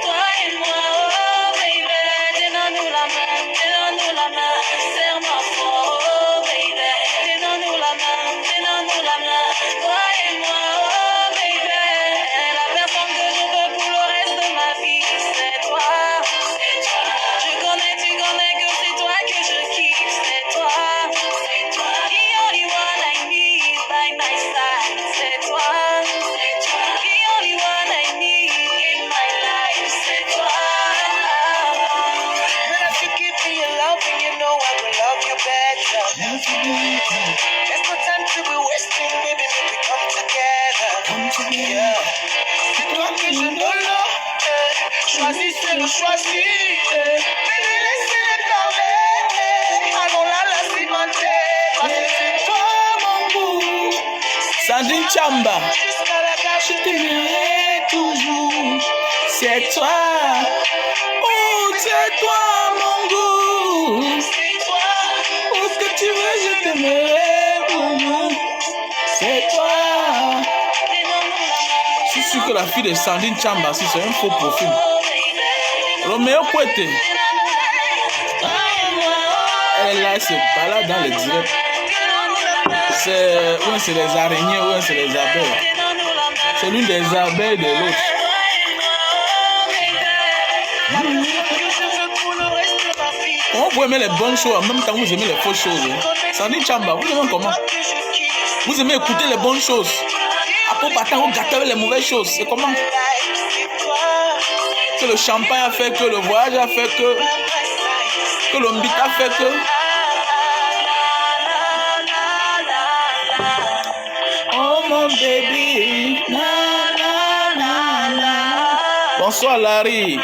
Toi et moi, oh baby, donne-nous la main, serre-moi fort, oh baby, donne-nous la main, toi et moi, oh baby, la personne que je veux pour le reste de ma vie, c'est toi. Tu connais que c'est toi que je kiffe, c'est toi. The only one I need by my side, c'est toi. The only one I need in my life, c'est toi. But if you give me your love, and you know I will love you better. There's no time to be wasting, baby, make we come together. Yeah. C'est toi que je donne, choisissez le choisir. Baby, laissez-les parler. Allons là, la cimenter. Parce que c'est toi, mon goût. Sandrine Chamba, Jusqu'à la gare, je t'aimerai toujours. C'est toi. Oh, c'est toi, mon goût. c'est toi. Où ce que tu veux, je t'aimerai beaucoup. C'est toi. Je suis sûr que la fille de Sandrine Chamba, si c'est un faux profil. Roméo Poete. Elle est là, elle se balade dans le direct. C'est les araignées, ou c'est les abeilles. C'est l'une des abeilles de l'autre. Comment vous aimez les bonnes choses en même temps que vous aimez les fausses choses? Sandrine Chamba, vous aimez comment? Vous aimez écouter les bonnes choses. Après, partant, vous gâtez avec les mauvaises choses. C'est comment? Que le champagne a fait que, le voyage a fait que l'ombite a fait que. Oh mon baby, na na na na. Bonsoir Larry.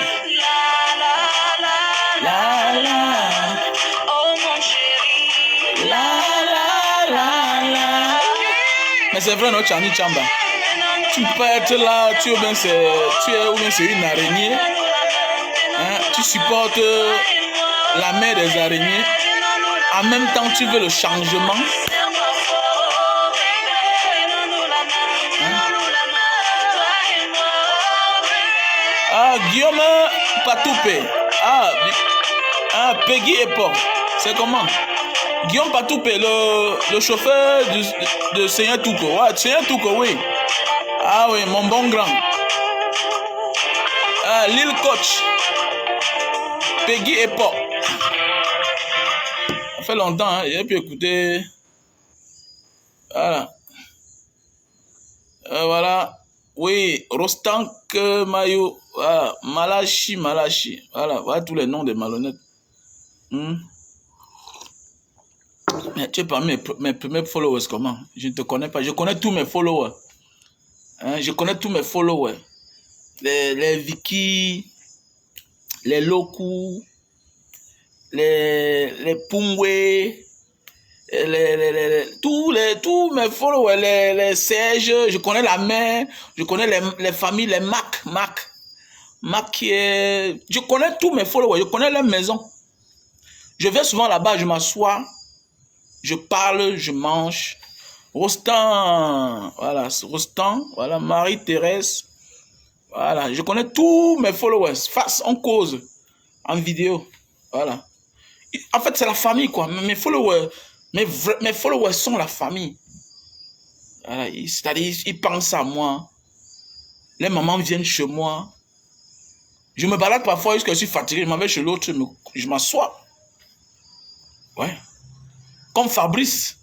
La la. Oh mon chéri, La la la la. Mais c'est vrai, non, Chani Chamba. Tu peux être là, tu es ou bien c'est une araignée. Hein, tu supportes la mère des araignées. En même temps, tu veux le changement. Ah, Guillaume Patoupé. Ah, Peggy Epo. C'est comment? Guillaume Patoupé, le chauffeur de Seigneur Touko. Ouais, Seigneur Touko, oui. Ah oui, mon bon grand. Ah, Lil Coach. Peggy Epo. Ça fait longtemps, hein, j'ai pu écouter. Voilà. Voilà. Oui, Rostank Mayo. Voilà. Malachi. Voilà tous les noms des malhonnêtes. Mais tu es parmi mes premiers followers, comment? Je ne te connais pas. Je connais tous mes followers. Hein, je connais tous mes followers. Les Vicky, les Loku, les Pungwe, tous mes followers, les Serge, je connais la mère, je connais les familles, les Mac qui est... Je connais tous mes followers, je connais leur maison. Je vais souvent là-bas, je m'assois, je parle, je mange. Rostand, voilà, Marie-Thérèse, voilà, je connais tous mes followers, face, on cause, en vidéo, voilà. En fait, c'est la famille, quoi. Mes followers sont la famille. Voilà, c'est-à-dire, ils pensent à moi. Les mamans viennent chez moi. Je me balade parfois jusqu'à je suis fatigué, je m'en vais chez l'autre, je m'assois. Ouais. Comme Fabrice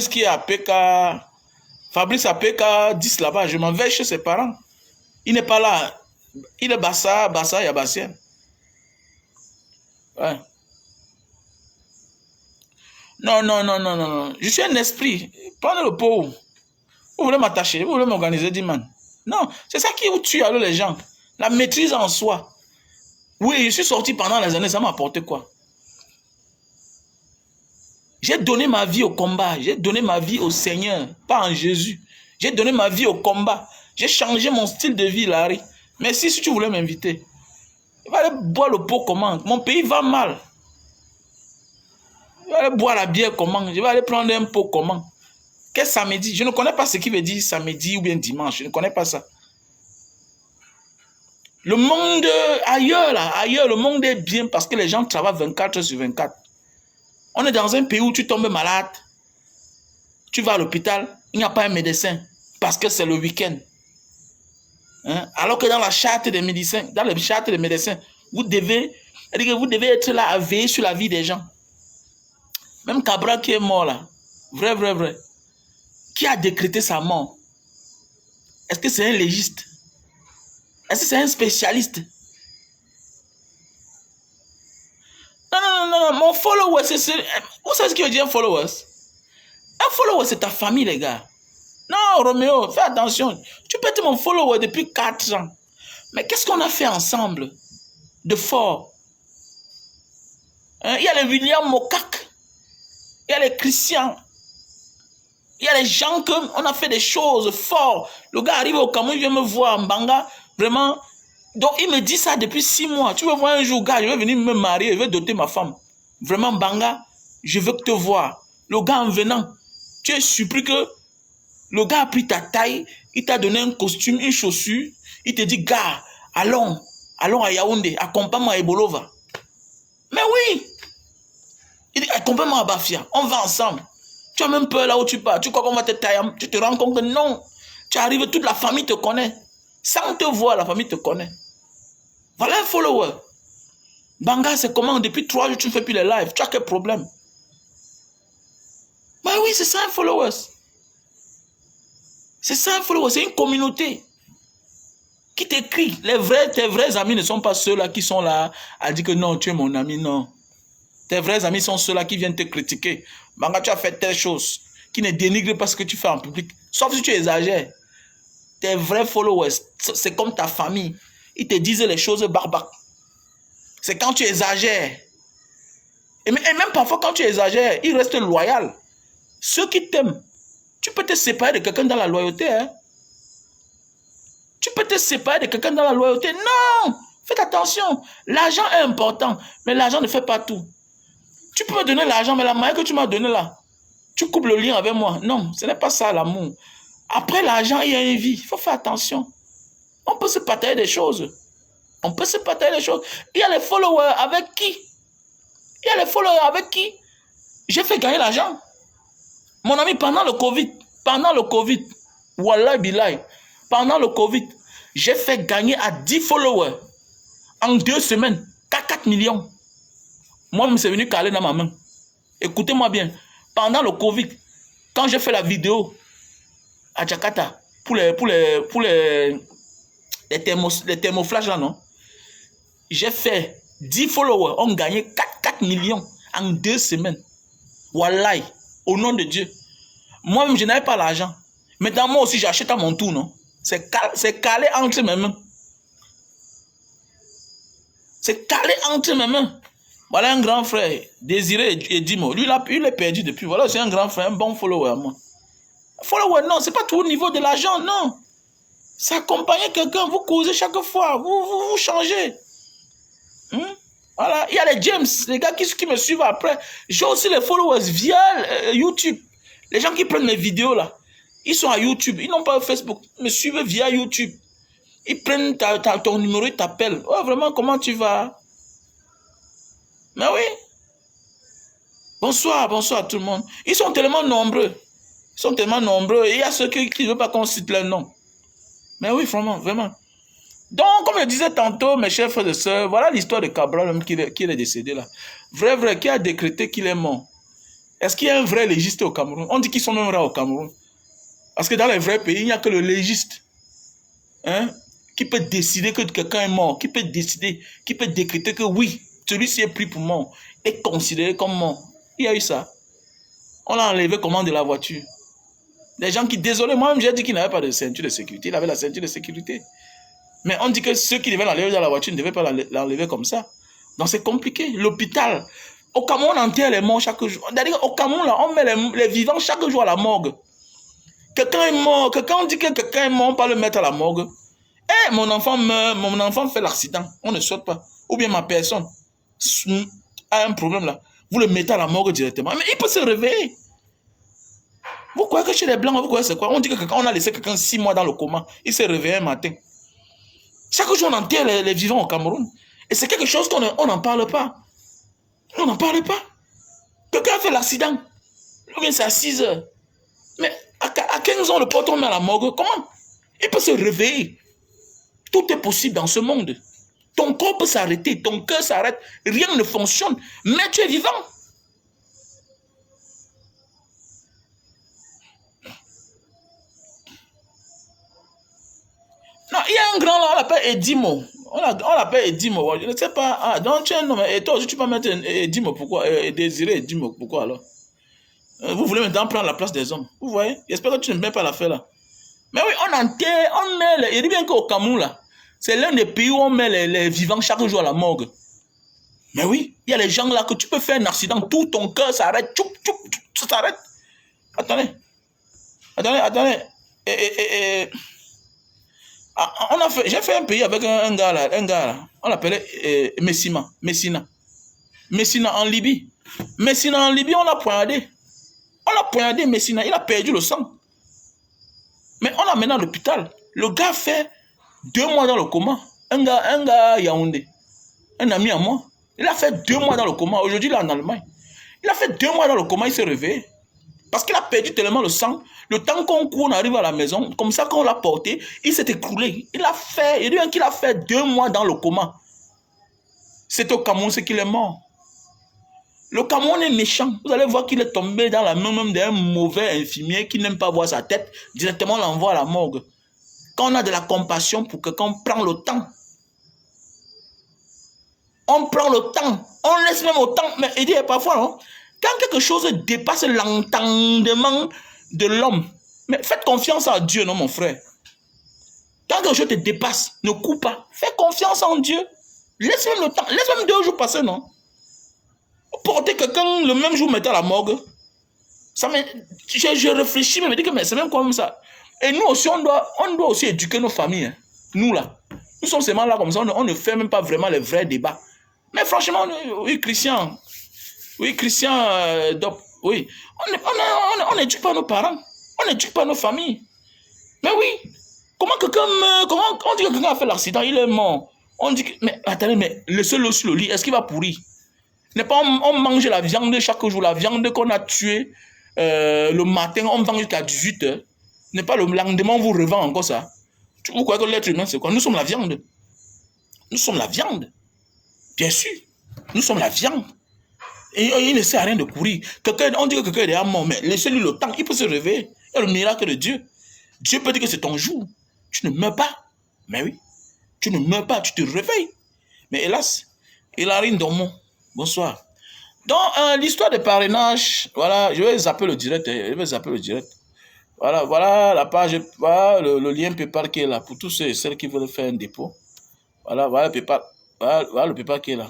qui est à PK. Fabrice à PK 10 là-bas, je m'en vais chez ses parents. Il n'est pas là. Il est Bassa Yabassien. Ouais. Non. Je suis un esprit. Prenez le pot. Vous voulez m'attacher, vous voulez m'organiser, dit man. Non, c'est ça qui vous tue alors les gens. La maîtrise en soi. Oui, je suis sorti pendant les années, ça m'a apporté quoi? J'ai donné ma vie au combat. J'ai donné ma vie au Seigneur, pas en Jésus. J'ai donné ma vie au combat. J'ai changé mon style de vie, Larry. Mais si tu voulais m'inviter, il va aller boire le pot comment? Mon pays va mal. Je vais aller boire la bière comment? Je vais aller prendre un pot comment? Quel samedi? Je ne connais pas ce qui veut dire samedi ou bien dimanche. Je ne connais pas ça. Le monde ailleurs, là, ailleurs, le monde est bien parce que les gens travaillent 24 heures sur 24. On est dans un pays où tu tombes malade, tu vas à l'hôpital, il n'y a pas un médecin parce que c'est le week-end. Hein? Alors que dans la charte des médecins, vous devez être là à veiller sur la vie des gens. Même Cabral qui est mort là, vrai. Qui a décrété sa mort? Est-ce que c'est un légiste? Est-ce que c'est un spécialiste? Non, mon follower, vous savez ce qui veut dire un follower? Un follower, c'est ta famille, les gars. Non, Roméo, fais attention. Tu peux être mon follower depuis 4 ans. Mais qu'est-ce qu'on a fait ensemble de fort? Hein? Il y a les William Mokak. Il y a les Christian. Il y a les gens qu'on a fait des choses fortes. Le gars arrive au Cameroun, il vient me voir en Banga. Vraiment. Donc, il me dit ça depuis 6 mois. Tu veux voir un jour, gars, je vais venir me marier, je vais doter ma femme. Vraiment, Banga, je veux te voir. Le gars, en venant, tu es surpris que le gars a pris ta taille, il t'a donné un costume, une chaussure. Il te dit, gars, allons à Yaoundé, accompagne-moi à Ebolova. Mais oui. Il dit, accompagne-moi à Bafia, on va ensemble. Tu as même peur là où tu pars. Tu crois qu'on va te tailler? Tu te rends compte que non. Tu arrives, toute la famille te connaît. Sans te voir, la famille te connaît. Voilà un follower. Banga, c'est comment? Depuis 3 jours, tu ne fais plus les lives. Tu as quel problème? Mais oui, c'est ça un follower. C'est ça un follower. C'est une communauté qui t'écrit. Tes vrais amis ne sont pas ceux-là qui sont là à dire que non, tu es mon ami, non. Tes vrais amis sont ceux-là qui viennent te critiquer. Banga, tu as fait telle chose, qui ne dénigre pas ce que tu fais en public. Sauf si tu exagères. Tes vrais followers, c'est comme ta famille. Ils te disent les choses barbaques. C'est quand tu exagères. Et même parfois, quand tu exagères, ils restent loyaux. Ceux qui t'aiment, tu peux te séparer de quelqu'un dans la loyauté. Hein? Tu peux te séparer de quelqu'un dans la loyauté. Non! Faites attention. L'argent est important, mais l'argent ne fait pas tout. Tu peux me donner l'argent, mais la manière que tu m'as donné là, tu coupes le lien avec moi. Non, ce n'est pas ça l'amour. Après l'argent, il y a une vie. Il faut faire attention. On peut se partager des choses. On peut se partager des choses. Il y a les followers avec qui? Il y a les followers avec qui j'ai fait gagner l'argent. Mon ami, pendant le Covid, Wallah Bilay, pendant le Covid, j'ai fait gagner à 10 followers en 2 semaines, 4 millions. Moi, c'est venu caler dans ma main. Écoutez-moi bien. Pendant le Covid, quand j'ai fait la vidéo à Jakarta, pour les thermoflash là, non? J'ai fait 10 followers, on gagné 4 millions en 2 semaines. Wallahi, au nom de Dieu. Moi-même, je n'avais pas l'argent. Maintenant, moi aussi, j'achète à mon tour, non? C'est calé entre mes mains. C'est calé entre mes mains. Voilà un grand frère, Désiré et Dimo. Lui, il est perdu depuis. Voilà, c'est un grand frère, un bon follower à moi. Follower, non, c'est pas tout au niveau de l'argent, non. C'est accompagner quelqu'un, vous causez chaque fois, vous changez. Voilà, il y a les James, les gars qui me suivent après. J'ai aussi les followers via YouTube. Les gens qui prennent mes vidéos là, ils sont à YouTube, ils n'ont pas Facebook, ils me suivent via YouTube. Ils prennent ton numéro, ils t'appellent. Oh, vraiment, comment tu vas? Mais oui. Bonsoir tout le monde. Ils sont tellement nombreux. Et il y a ceux qui ne veulent pas qu'on cite leur nom. Mais oui, vraiment. Donc, comme je disais tantôt, mes chers frères et sœurs, voilà l'histoire de Cabral qui est décédé là. Vrai, qui a décrété qu'il est mort. Est-ce qu'il y a un vrai légiste au Cameroun? On dit qu'ils sont même rares au Cameroun. Parce que dans les vrais pays, il n'y a que le légiste. Hein? Qui peut décider que quelqu'un est mort. Qui peut décréter que oui, celui-ci est pris pour mort. Est considéré comme mort. Il y a eu ça. On l'a enlevé comment de la voiture. Les gens qui, désolé, moi-même j'ai dit qu'il n'avait pas de ceinture de sécurité. Il avait la ceinture de sécurité. Mais on dit que ceux qui devaient l'enlever dans la voiture ne devaient pas l'enlever comme ça. Donc c'est compliqué. L'hôpital. Au Cameroun, on enterre les morts chaque jour. C'est-à-dire au Cameroun, là, on met les vivants chaque jour à la morgue. Quelqu'un est mort. On dit que quelqu'un est mort, on peut le mettre à la morgue. Eh, mon enfant meurt, mon enfant fait l'accident. On ne saute pas. Ou bien ma personne a un problème là. Vous le mettez à la morgue directement. Mais il peut se réveiller. Vous croyez que chez les Blancs, vous croyez c'est quoi? On dit que on a laissé quelqu'un 6 mois dans le coma. Il s'est réveillé un matin. Chaque jour, on enterre les vivants au Cameroun. Et c'est quelque chose qu'on n'en parle pas. On n'en parle pas. Quelqu'un a fait l'accident. Ou bien c'est à 6 heures. Mais à 15 ans, le pote, on met à la morgue. Comment? Il peut se réveiller. Tout est possible dans ce monde. Ton corps peut s'arrêter, ton cœur s'arrête, rien ne fonctionne, mais tu es vivant. Non, il y a un grand là, on l'appelle Edimo. On l'appelle Edimo. Je ne sais pas. Ah, donc tu es un homme. Et toi aussi, tu peux mettre Edimo. Pourquoi? Désiré Edimo. Pourquoi alors? Vous voulez maintenant prendre la place des hommes. Vous voyez? J'espère que tu ne mets pas l'affaire là. Mais oui, on met, il dit bien qu'au Cameroun là, c'est l'un des pays où on met les vivants chaque jour à la morgue. Mais oui, il y a les gens là que tu peux faire un accident, tout ton cœur s'arrête, ça s'arrête. Attendez. J'ai fait un pays avec un gars là, on l'appelait Messina en Libye. Messina en Libye, on l'a poignardé. Messina, il a perdu le sang. Mais on l'a mené à l'hôpital. Le gars fait 2 mois dans le coma. Un gars Yaoundé. Un ami à moi. Il a fait 2 mois dans le coma. Aujourd'hui, il est en Allemagne. Il a fait 2 mois dans le coma, il s'est réveillé. Parce qu'il a perdu tellement le sang. Le temps qu'on court, on arrive à la maison. Comme ça, quand on l'a porté, il s'est écroulé. Il a fait 2 mois dans le coma. C'est au Cameroun, c'est qu'il est mort. Le Cameroun est méchant. Vous allez voir qu'il est tombé dans la main même d'un mauvais infirmier qui n'aime pas voir sa tête. Directement, on l'envoie à la morgue. Quand on a de la compassion pour quelqu'un, on prend le temps. On prend le temps. On laisse même au temps. Mais il dit parfois, non, quand quelque chose dépasse l'entendement de l'homme, mais faites confiance à Dieu, non, mon frère. Quand quelque chose te dépasse, ne coupe pas. Fais confiance en Dieu. Laisse même le temps. Laisse même 2 jours passer, non? Porter quelqu'un le même jour, mettre à la morgue. Je réfléchis, mais je me dis que c'est même comme ça. Et nous aussi, on doit aussi éduquer nos familles. Hein. Nous là. Nous sommes seulement là comme ça, on ne fait même pas vraiment les vrais débats. Mais franchement, oui, Christian, oui. On n'éduque pas nos parents. On n'éduque pas nos familles. Mais oui. Comment on dit que quelqu'un a fait l'accident, il est mort. On dit que, mais attendez, mais laissez-le sur le lit, est-ce qu'il va pourrir? N'est pas on mange la viande chaque jour, la viande qu'on a tuée le matin, on vend jusqu'à 18 h. N'est pas le lendemain, on vous revend encore ça. Vous croyez que l'être humain, c'est quoi? Nous sommes la viande. Nous sommes la viande. Bien sûr. Nous sommes la viande. Et il ne sert à rien de courir. On dit que quelqu'un est déjà mort, mais laissez-lui le temps, il peut se réveiller. Il y a le miracle de Dieu. Dieu peut dire que c'est ton jour. Tu ne meurs pas. Mais oui. Tu ne meurs pas, tu te réveilles. Mais hélas, il a rien dormant. Bonsoir. Donc, l'histoire de parrainage, voilà, je vais zapper le direct. Voilà la page, voilà le lien PayPal qui est là pour tous ceux et celles qui veulent faire un dépôt. Voilà PayPal, voilà le PayPal qui est là.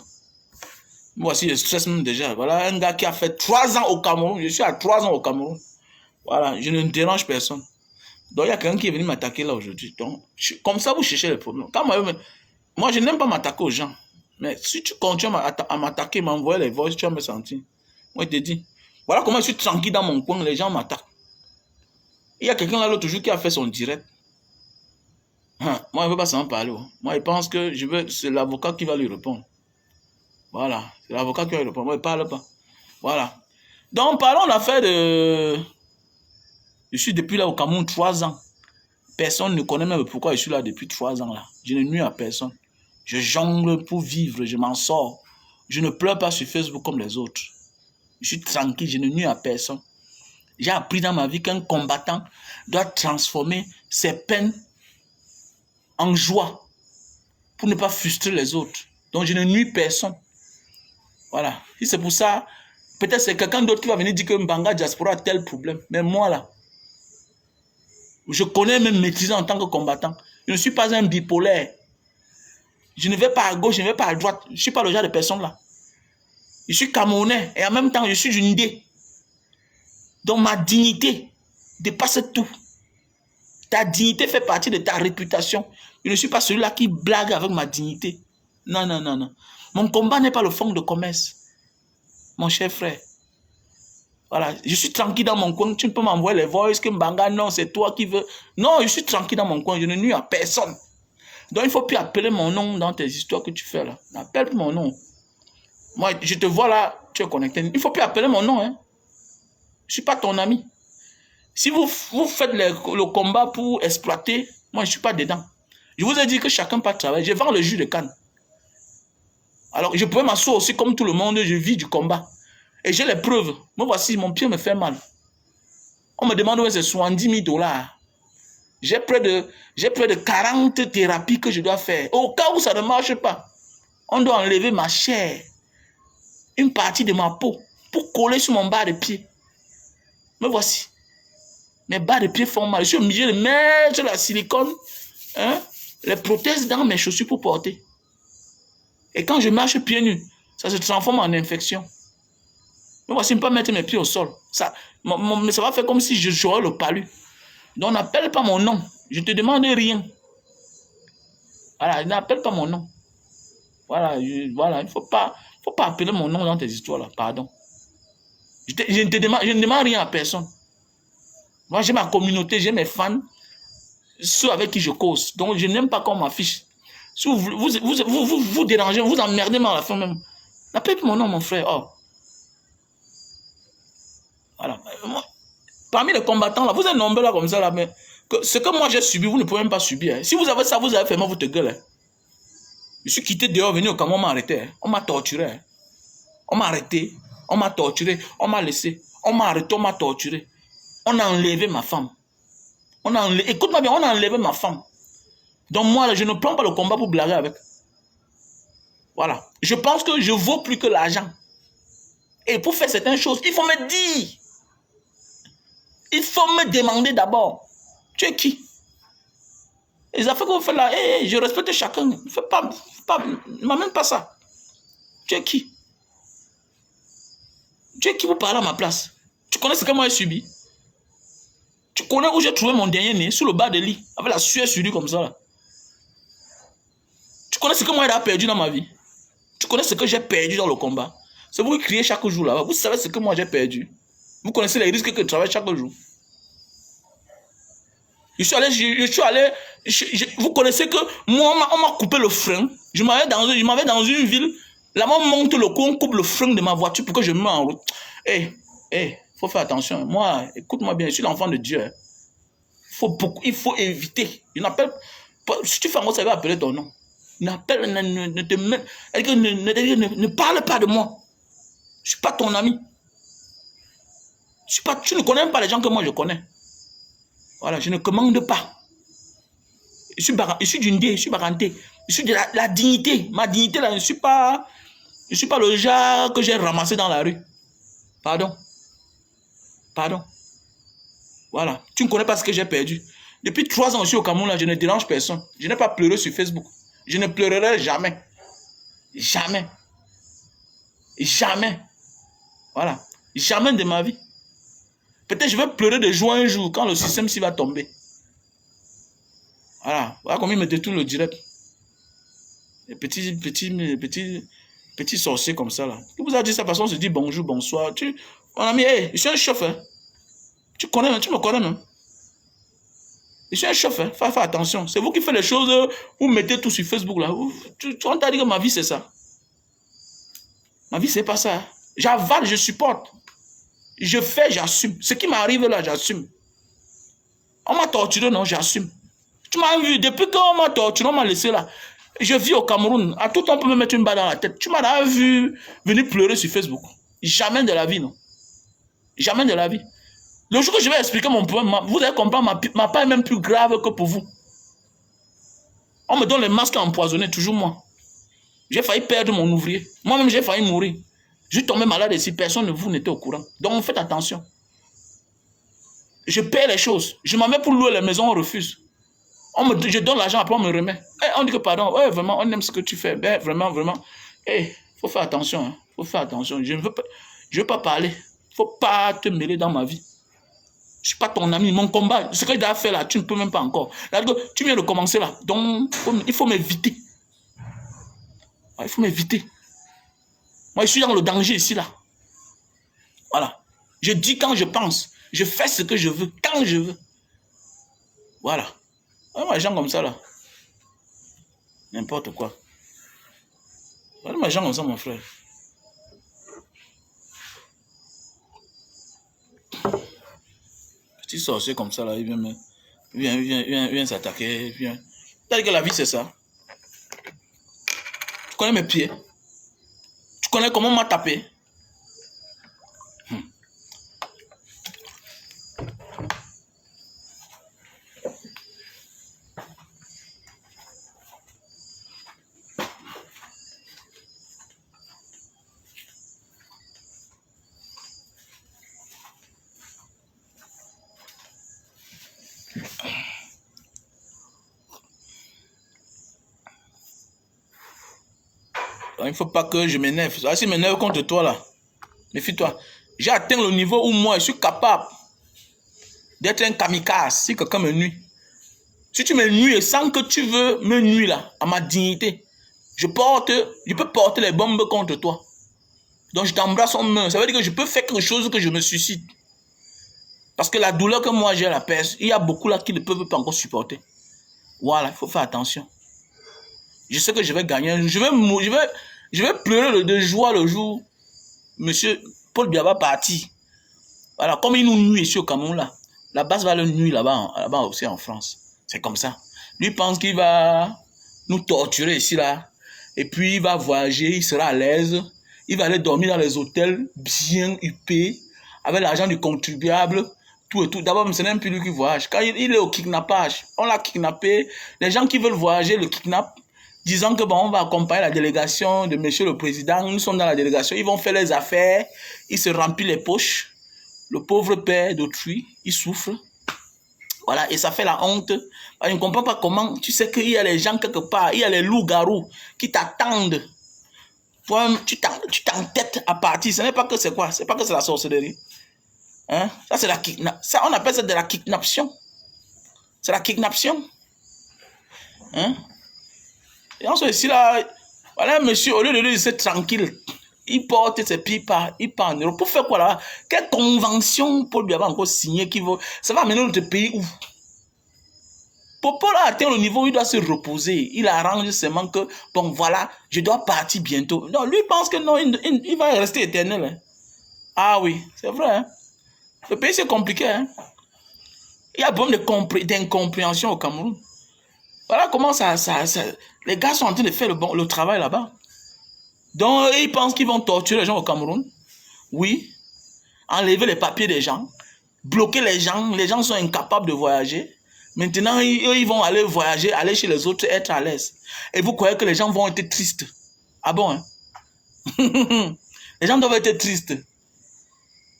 Moi aussi, je stresse même déjà. Voilà un gars qui a fait 3 ans au Cameroun. Je suis à 3 ans au Cameroun. Voilà, je ne dérange personne. Donc, il y a quelqu'un qui est venu m'attaquer là aujourd'hui. Donc, comme ça, vous cherchez les problèmes. Moi, je n'aime pas m'attaquer aux gens. Mais si tu continues à m'attaquer, m'envoyer les voix, tu vas me sentir. Moi, je te dis, voilà comment je suis tranquille dans mon coin, les gens m'attaquent. Il y a quelqu'un là l'autre jour qui a fait son direct. Moi, je ne veux pas s'en parler. Moi, je pense que c'est l'avocat qui va lui répondre. Voilà, c'est l'avocat qui va lui répondre. Moi, il ne parle pas. Voilà. Donc, parlons de l'affaire de... Je suis depuis là au Cameroun 3 ans. Personne ne connaît même pourquoi je suis là depuis 3 ans là. Je ne nuis à personne. Je jongle pour vivre, je m'en sors. Je ne pleure pas sur Facebook comme les autres. Je suis tranquille, je ne nuis à personne. J'ai appris dans ma vie qu'un combattant doit transformer ses peines en joie pour ne pas frustrer les autres. Donc je ne nuis personne. Voilà. Si c'est pour ça, peut-être c'est quelqu'un d'autre qui va venir dire que Mbanga Diaspora a tel problème. Mais moi là, je connais même maîtriser en tant que combattant. Je ne suis pas un bipolaire. Je ne vais pas à gauche, je ne vais pas à droite. Je ne suis pas le genre de personne là. Je suis Camerounais et en même temps je suis d'une idée. Donc ma dignité dépasse tout. Ta dignité fait partie de ta réputation. Je ne suis pas celui-là qui blague avec ma dignité. Non, non, non, non. Mon combat n'est pas le fonds de commerce. Mon cher frère. Voilà, je suis tranquille dans mon coin. Tu ne peux m'envoyer les voices que Mbanga, non, c'est toi qui veux. Non, je suis tranquille dans mon coin. Je ne nuis à personne. Donc, il ne faut plus appeler mon nom dans tes histoires que tu fais là. N'appelle plus mon nom. Moi, je te vois là, tu es connecté. Il ne faut plus appeler mon nom. Hein. Je ne suis pas ton ami. Si vous faites le combat pour exploiter, moi, je ne suis pas dedans. Je vous ai dit que chacun peut travailler. Je vends le jus de canne. Alors, je peux m'asseoir aussi comme tout le monde, je vis du combat. Et j'ai les preuves. Moi, voici, mon pied me fait mal. On me demande où c'est 70 000 $. J'ai près de 40 thérapies que je dois faire. Au cas où ça ne marche pas, on doit enlever ma chair, une partie de ma peau, pour coller sur mon bas de pied. Me voici. Mes bas de pied font mal. Je suis obligé de mettre la silicone, hein, les prothèses dans mes chaussures pour porter. Et quand je marche pieds nus, ça se transforme en infection. Mais voici, je ne peux pas mettre mes pieds au sol. Ça va faire comme si je jouais le palu. Donc, n'appelle pas mon nom. Je ne te demande rien. Voilà, n'appelle pas mon nom. Voilà, voilà, il ne faut pas appeler mon nom dans tes histoires là, pardon. Je ne demande rien à personne. Moi, j'ai ma communauté, j'ai mes fans, ceux avec qui je cause. Donc, je n'aime pas qu'on m'affiche. Si vous dérangez, vous emmerdez à la fin même. N'appelle pas mon nom, mon frère. Oh. Voilà. Parmi les combattants, là, vous êtes nombreux là comme ça, là, mais ce que moi j'ai subi, vous ne pouvez même pas subir. Hein. Si vous avez ça, vous avez fait mal votre gueule. Hein. Je suis quitté dehors, venu au Cameroun, on m'a arrêté. Hein. On m'a torturé. Hein. On m'a arrêté, on m'a torturé, on m'a laissé. On m'a arrêté, on m'a torturé. On a enlevé ma femme. Écoute-moi bien, on a enlevé ma femme. Donc moi, là, je ne prends pas le combat pour blaguer avec. Voilà. Je pense que je vaux plus que l'argent. Et pour faire certaines choses, il faut me dire. Il faut me demander d'abord. Tu es qui? Les affaires que vous faites là, je respecte chacun. Ne m'amène pas ça. Tu es qui? Tu es qui pour parler à ma place? Tu connais ce que moi j'ai subi? Tu connais où j'ai trouvé mon dernier né? Sous le bas de lit. Avec la sueur sur lui comme ça là. Tu connais ce que moi j'ai perdu dans ma vie? Tu connais ce que j'ai perdu dans le combat? C'est vous qui criez chaque jour là. Vous savez ce que moi j'ai perdu. Vous connaissez les risques que je travaille chaque jour. Je suis allé, vous connaissez que moi, on m'a coupé le frein. Je m'avais dans une ville. Là, on monte le coup, on coupe le frein de ma voiture pour que je me mette en route. Faut faire attention. Moi, écoute-moi bien, je suis l'enfant de Dieu. Hein. Il faut éviter. Si tu fais un mot, ça va appeler ton nom. Ne parle pas de moi. Je ne suis pas ton ami. Tu ne connais même pas les gens que moi je connais. Voilà, je ne commande pas. Je suis d'une idée, je suis baranté. Je suis de la dignité. Ma dignité, là, je ne suis pas le genre que j'ai ramassé dans la rue. Pardon. Voilà. Tu ne connais pas ce que j'ai perdu. Depuis 3 ans, je suis au Cameroun, là, je ne dérange personne. Je n'ai pas pleuré sur Facebook. Je ne pleurerai jamais. Jamais. Jamais. Voilà. Jamais de ma vie. Peut-être je vais pleurer de joie un jour quand le système s'y va tomber. Voilà. Voilà comment il me détourne le direct. Les petits sorciers comme ça là. Qui vous a dit ça parce qu'on se dit bonjour, bonsoir. Mon ami, je suis un chef. Hein. Tu me connais même. Je suis un chef. Hein. Fais attention. C'est vous qui faites les choses, vous mettez tout sur Facebook là. On t'a dit que ma vie c'est ça. Ma vie c'est pas ça. Hein. J'avale, je supporte. Je fais, j'assume. Ce qui m'arrive là, j'assume. On m'a torturé, non, j'assume. Tu m'as vu, depuis qu'on m'a torturé, on m'a laissé là. Je vis au Cameroun. À tout temps, on peut me mettre une balle dans la tête. Tu m'as vu venir pleurer sur Facebook. Jamais de la vie, non. Jamais de la vie. Le jour que je vais expliquer mon problème, vous allez comprendre, ma part est même plus grave que pour vous. On me donne les masques empoisonnés, toujours moi. J'ai failli perdre mon ouvrier. Moi-même, j'ai failli mourir. Je suis tombé malade ici, personne de vous n'était au courant. Donc, faites attention. Je paie les choses. Je m'en mets pour louer les maisons, on refuse. Je donne l'argent, après on me remet. On dit que pardon, vraiment, on aime ce que tu fais. Vraiment. Faut faire attention. Hein. Faut faire attention. Je ne veux pas parler. Faut pas te mêler dans ma vie. Je ne suis pas ton ami. Mon combat, ce que je dois faire là, tu ne peux même pas encore. Là, tu viens de commencer là. Donc, il faut m'éviter. Il faut m'éviter. Moi, je suis dans le danger ici, là. Voilà. Je dis quand je pense. Je fais ce que je veux, quand je veux. Voilà. Moi, les gens comme ça, là. N'importe quoi. Voilà mes gens comme ça, mon frère. Petit sorcier comme ça, là, il vient s'attaquer. T'as dit que la vie, c'est ça. Tu connais mes pieds. Tu connais comment on m'a tapé. Il ne faut pas que je m'énerve. Si je m'énerve contre toi, là, méfie-toi. J'ai atteint le niveau où moi, je suis capable d'être un kamikaze si quelqu'un me nuit. Si tu me nuis sans que tu veux me nuire, là, à ma dignité, je peux porter les bombes contre toi. Donc, je t'embrasse en main. Ça veut dire que je peux faire quelque chose que je me suicide. Parce que la douleur que moi j'ai, la peste, il y a beaucoup là qui ne peuvent pas encore supporter. Voilà, il faut faire attention. Je sais que je vais gagner. Je vais pleurer de joie le jour Monsieur Paul Biya va partir. Voilà, comme il nous nuit ici au Cameroun, là, la base va le nuire là-bas aussi en France. C'est comme ça. Lui pense qu'il va nous torturer ici, là. Et puis, il va voyager, il sera à l'aise. Il va aller dormir dans les hôtels bien huppés, avec l'argent du contribuable, tout et tout. D'abord, ce n'est même plus lui qui voyage. Quand il est au kidnappage, on l'a kidnappé. Les gens qui veulent voyager le kidnappent, disant que bon, on va accompagner la délégation de monsieur le président. Nous sommes dans la délégation. Ils vont faire les affaires. Ils se remplissent les poches. Le pauvre père d'autrui, il souffre. Voilà, et ça fait la honte. Je ne comprends pas comment. Tu sais qu'il y a les gens quelque part, il y a les loups-garous qui t'attendent. Tu t'entêtes à partir. Ce n'est pas que c'est quoi? C'est pas que c'est la sorcellerie. Hein? Ça, c'est la kidnapping. Ça, on appelle ça de la kidnapping. C'est la kidnapping. Hein? Et ensuite, ici, là, voilà, monsieur, au lieu de lui laisser tranquille, il porte ses pipes, il part en Europe. Pour faire quoi là? Quelle convention Paul Biya va encore signer qui va... Ça va amener notre pays où? Paul a atteint le niveau où il doit se reposer. Il arrange seulement que, bon voilà, je dois partir bientôt. Non, lui pense que non, il va rester éternel. Hein. Ah oui, c'est vrai. Hein? Le pays c'est compliqué. Hein? Il y a beaucoup d'incompréhension au Cameroun. Voilà comment les gars sont en train de faire le travail là-bas. Donc, ils pensent qu'ils vont torturer les gens au Cameroun. Oui. Enlever les papiers des gens. Bloquer les gens. Les gens sont incapables de voyager. Maintenant, ils vont aller voyager, aller chez les autres, être à l'aise. Et vous croyez que les gens vont être tristes? Ah bon, hein? Les gens doivent être tristes.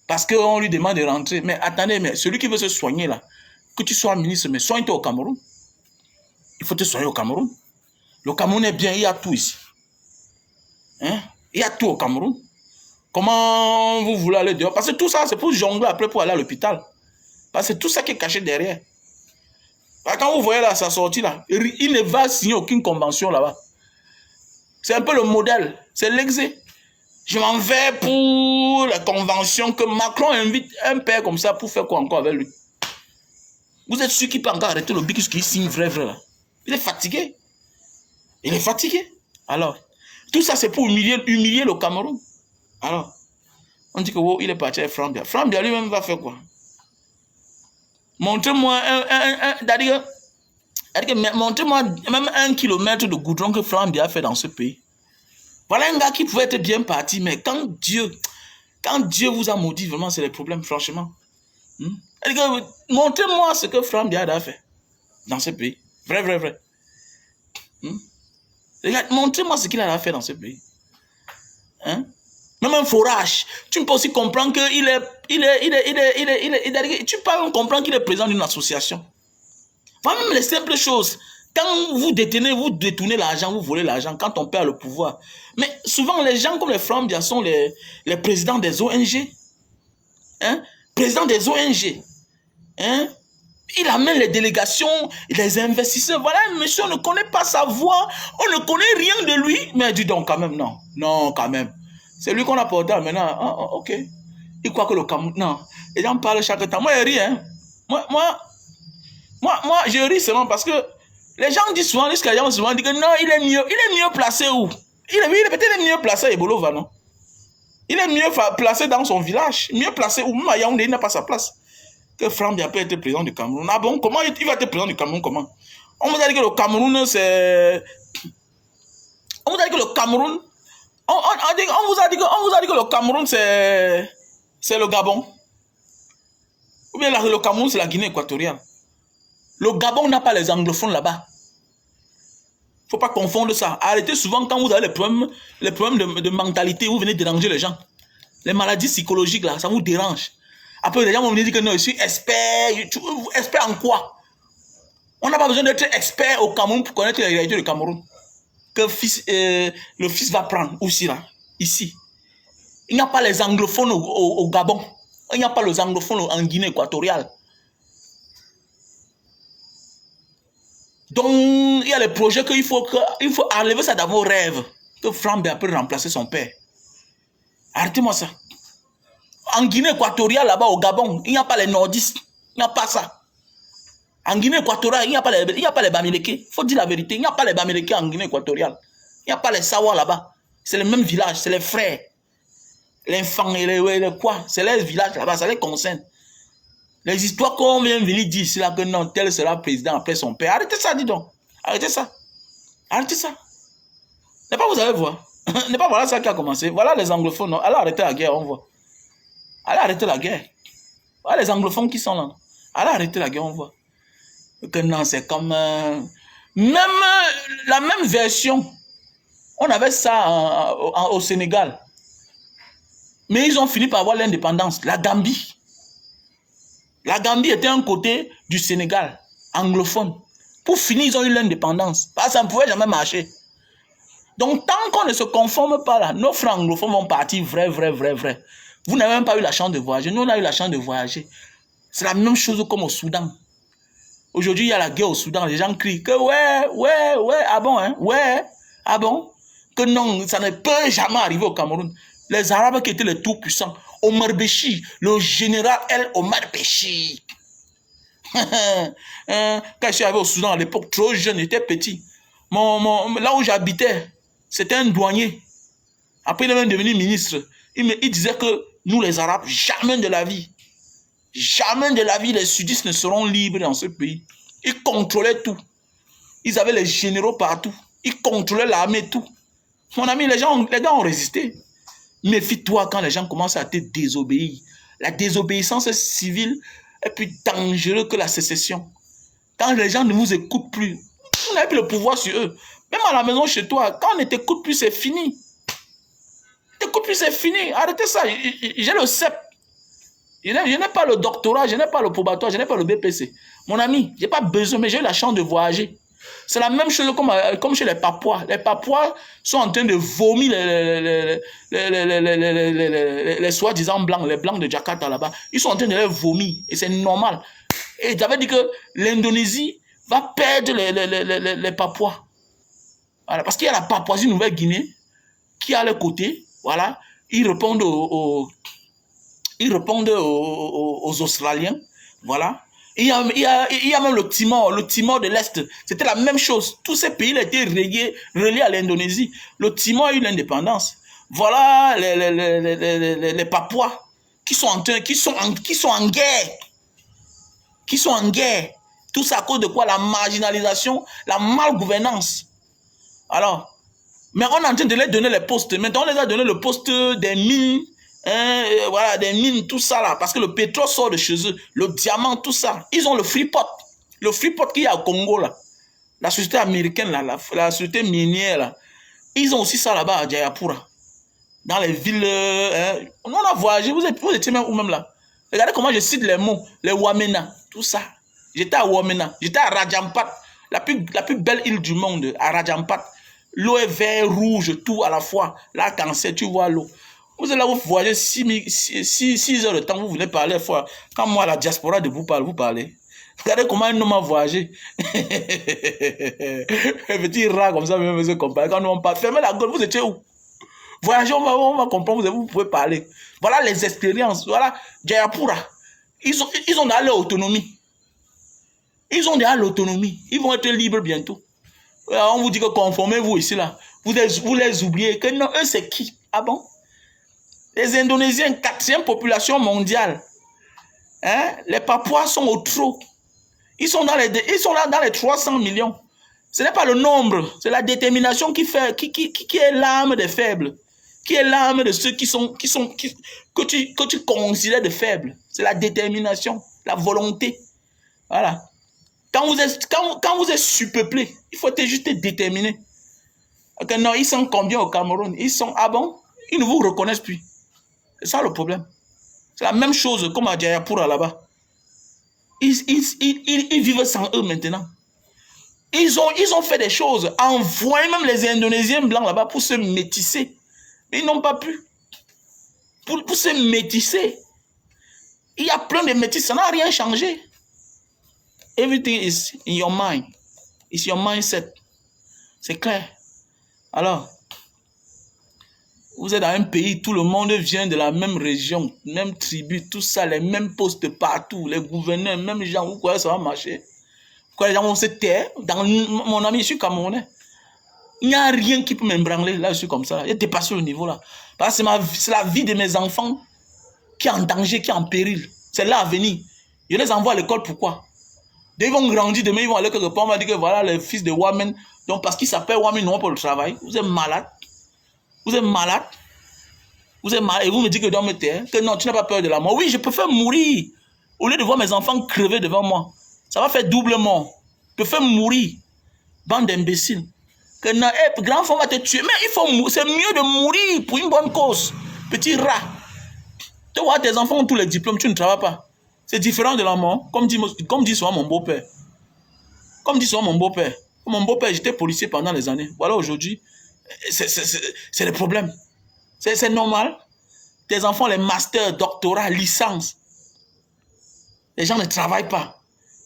Parce qu'on lui demande de rentrer. Mais attendez, mais celui qui veut se soigner là, que tu sois ministre, mais soigne-toi au Cameroun. Il faut te soigner au Cameroun. Le Cameroun est bien, il y a tout ici. Hein? Il y a tout au Cameroun. Comment vous voulez aller dehors? Parce que tout ça, c'est pour jongler après pour aller à l'hôpital. Parce que tout ça qui est caché derrière. Quand vous voyez là, sa sortie là, il ne va signer aucune convention là-bas. C'est un peu le modèle. C'est l'exé. Je m'en vais pour la convention que Macron invite un père comme ça pour faire quoi encore avec lui? Vous êtes sûr qu'il peut encore arrêter le bic qu'il signe vrai là? Il est fatigué. Il est fatigué. Alors, tout ça c'est pour humilier le Cameroun. Alors, on dit que oh, il est parti avec Franck Biya. Franck Biya lui-même va faire quoi? Montrez-moi montrez-moi même 1 kilomètre de goudron que Franck Biya a fait dans ce pays. Voilà un gars qui pouvait être bien parti, mais quand Dieu vous a maudit, vraiment, c'est les problèmes, franchement. Montrez-moi ce que Franck Biya a fait dans ce pays. Vrai. Montrez-moi ce qu'il a fait dans ce pays. Hein? Même un forage. Tu peux aussi comprendre qu'il tu peux comprendre qu'il est président d'une association. Voilà même les simples choses. Quand vous détournez l'argent, vous volez l'argent, quand on perd le pouvoir. Mais souvent, les gens comme les Franck Biya sont les présidents des ONG. Hein? Président des ONG. Hein? Il amène les délégations, les investisseurs. Voilà, monsieur, on ne connaît pas sa voix, on ne connaît rien de lui. Mais dis donc, quand même, non. Non, quand même. C'est lui qu'on a porté maintenant. Ah, ok. Il croit que le Cameroun... Non. Les gens parlent chaque temps. Moi, je ris, hein. Moi, je ris seulement parce que Les gens disent souvent, que non, il est mieux placé où? Il est peut-être mieux placé à Ebolova, non? Il est mieux placé dans son village, mieux placé où même à Yaoundé, il n'a pas sa place. Que Franck Biapé était président du Cameroun. Ah bon, comment il va être président du Cameroun, comment? On vous a dit que le Cameroun, c'est... On vous a dit que le Cameroun... On vous a dit que le Cameroun, c'est le Gabon. Ou bien le Cameroun, c'est la Guinée équatoriale. Le Gabon n'a pas les anglophones là-bas. Il ne faut pas confondre ça. Arrêtez souvent quand vous avez les problèmes de mentalité, vous venez déranger les gens. Les maladies psychologiques, là, ça vous dérange. Après, les gens vont venir dire que non, je suis expert. Expert en quoi? On n'a pas besoin d'être expert au Cameroun pour connaître les réalités du Cameroun. Que le fils va prendre aussi, là, ici. Il n'y a pas les anglophones au Gabon. Il n'y a pas les anglophones en Guinée équatoriale. Donc, il y a les projets qu'il faut enlever ça dans vos rêves. Que Franck Biapé remplacer son père. Arrêtez-moi ça. En Guinée équatoriale, là-bas, au Gabon, il n'y a pas les nordistes. Il n'y a pas ça. En Guinée équatoriale, il n'y a pas les Bamileke. Il faut dire la vérité. Il n'y a pas les Bamileke en Guinée équatoriale. Il n'y a pas les Sawa là-bas. C'est le même village, c'est les frères. L'enfant et les quoi. C'est les villages là-bas, ça les concerne. Les histoires qu'on vient venir dire ici là que non, tel sera président après son père. Arrêtez ça, dis donc. Arrêtez ça. Arrêtez ça. N'est pas vous allez voir. N'est pas voilà ça qui a commencé. Voilà les anglophones. Non. Allez arrêter la guerre, on voit. Allez arrêter la guerre. Voilà les anglophones qui sont là. Allez arrêter la guerre, on voit. Que non, c'est comme... même la même version. On avait ça au Sénégal. Mais ils ont fini par avoir l'indépendance. La Gambie. La Gambie était un côté du Sénégal, anglophone. Pour finir, ils ont eu l'indépendance. Ça ne pouvait jamais marcher. Donc, tant qu'on ne se conforme pas là, nos frères anglophones vont partir vrai. Vous n'avez même pas eu la chance de voyager. Nous, on a eu la chance de voyager. C'est la même chose comme au Soudan. Aujourd'hui, il y a la guerre au Soudan. Les gens crient que ouais, ah bon, hein, ouais, ah bon. Que non, ça ne peut jamais arriver au Cameroun. Les Arabes qui étaient les tout puissants. Omar Béchi, le général Omar Béchi. Quand je suis arrivé au Soudan à l'époque, trop jeune, j'étais petit. Là où j'habitais, c'était un douanier. Après, il est même devenu ministre. Il disait que nous, les Arabes, jamais de la vie, les sudistes ne seront libres dans ce pays. Ils contrôlaient tout. Ils avaient les généraux partout. Ils contrôlaient l'armée, tout. Mon ami, les gars ont résisté. Méfie-toi quand les gens commencent à te désobéir. La désobéissance civile est plus dangereuse que la sécession. Quand les gens ne vous écoutent plus, vous n'avez plus le pouvoir sur eux. Même à la maison chez toi, quand on ne t'écoute plus, c'est fini. T'écoutes plus, c'est fini. Arrêtez ça. J'ai le CEP. Je n'ai pas le doctorat, je n'ai pas le probatoire, je n'ai pas le BPC. Mon ami, je n'ai pas besoin, mais j'ai eu la chance de voyager. C'est la même chose comme chez les Papouas. Les Papouas sont en train de vomir les soi-disant blancs, les blancs de Jakarta là-bas. Ils sont en train de les vomir. Et c'est normal. Et j'avais dit que l'Indonésie va perdre les Papouas. Voilà, parce qu'il y a la Papouasie-Nouvelle-Guinée qui est à leur côté. Voilà. Ils répondent aux Australiens. Voilà. Il y a même le Timor de l'Est. C'était la même chose. Tous ces pays étaient reliés à l'Indonésie. Le Timor a eu l'indépendance. Voilà les Papouas qui sont en guerre. Qui sont en guerre. Tout ça à cause de quoi? La marginalisation, la malgouvernance. Alors, mais on est en train de les donner les postes. Maintenant, on les a donné le poste des mines. Voilà, des mines, tout ça là, parce que le pétrole sort de chez eux, le diamant, tout ça. Ils ont le Freeport qu'il y a au Congo là, la société américaine là, la société minière là. Ils ont aussi ça là-bas à Jayapura, dans les villes. On a voyagé, vous étiez même où même là. Regardez comment je cite les mots, les Wamena, tout ça. J'étais à Wamena, j'étais à Rajampat, la plus belle île du monde, à Rajampat. L'eau est vert, rouge, tout à la fois. Là, quand c'est, tu vois l'eau. Vous allez vous voyager 6 heures de temps, vous venez parler fois. Quand moi, la diaspora de vous parlez. Regardez comment un homme a voyagé. Un petit rat comme ça, même se comparer. Quand nous on parle, fermez la gueule, vous étiez où? Voyagez, on va comprendre, vous pouvez parler. Voilà les expériences. Voilà, Jayapura. Ils ont dans leur autonomie. Ils ont déjà l'autonomie. Ils vont être libres bientôt. On vous dit que conformez-vous ici, là. Vous les oubliez. Que non, eux, c'est qui? Ah bon? Les Indonésiens, 4e population mondiale. Hein? Les Papouas sont au trot. Ils sont là dans les 300 millions. Ce n'est pas le nombre, c'est la détermination qui est l'âme des faibles. Qui est l'âme de ceux que tu considères de faibles. C'est la détermination, la volonté. Voilà. Quand vous êtes surpeuplé, il faut être juste déterminé. Okay, non, ils sont combien au Cameroun? Ils sont, ah bon? Ils ne vous reconnaissent plus. C'est ça le problème. C'est la même chose comme à Jayapura là-bas. Ils vivent sans eux maintenant. Ils ont fait des choses, envoyé même les Indonésiens blancs là-bas pour se métisser. Mais ils n'ont pas pu. Pour se métisser. Il y a plein de métis, ça n'a rien changé. Everything is in your mind. It's your mindset. C'est clair. Alors, vous êtes dans un pays, tout le monde vient de la même région, même tribu, tout ça, les mêmes postes partout, les gouverneurs, même gens, vous croyez que ça va marcher? Pourquoi les gens vont se taire? Mon ami, je suis Camerounais. Il n'y a rien qui peut m'ébranler. Là, je suis comme ça. J'ai dépassé le niveau là. Parce que c'est la vie de mes enfants qui est en danger, qui est en péril. C'est l'avenir. Je les envoie à l'école, pourquoi? Dès qu'ils vont grandir, demain, ils vont aller quelque part. On va dire que voilà, les fils de Wamen. Donc, parce qu'ils s'appellent Wamen, ils n'ont pas le travail. Vous êtes malade. Vous êtes malade. Vous êtes malade. Et vous me dites que je dois me taire. Que non, tu n'as pas peur de la mort. Oui, je préfère mourir. Au lieu de voir mes enfants crever devant moi. Ça va faire double mort. Je préfère mourir. Bande d'imbéciles. Que non, grand enfant va te tuer. Mais il faut mourir. C'est mieux de mourir pour une bonne cause. Petit rat. Tu vois, tes enfants ont tous les diplômes, tu ne travailles pas. C'est différent de la mort. Comme dit souvent mon beau-père. Comme dit souvent mon beau-père. Mon beau-père, j'étais policier pendant les années. Voilà, aujourd'hui, c'est le problème. C'est normal. Tes enfants, les masters, doctorats, licences. Les gens ne travaillent pas.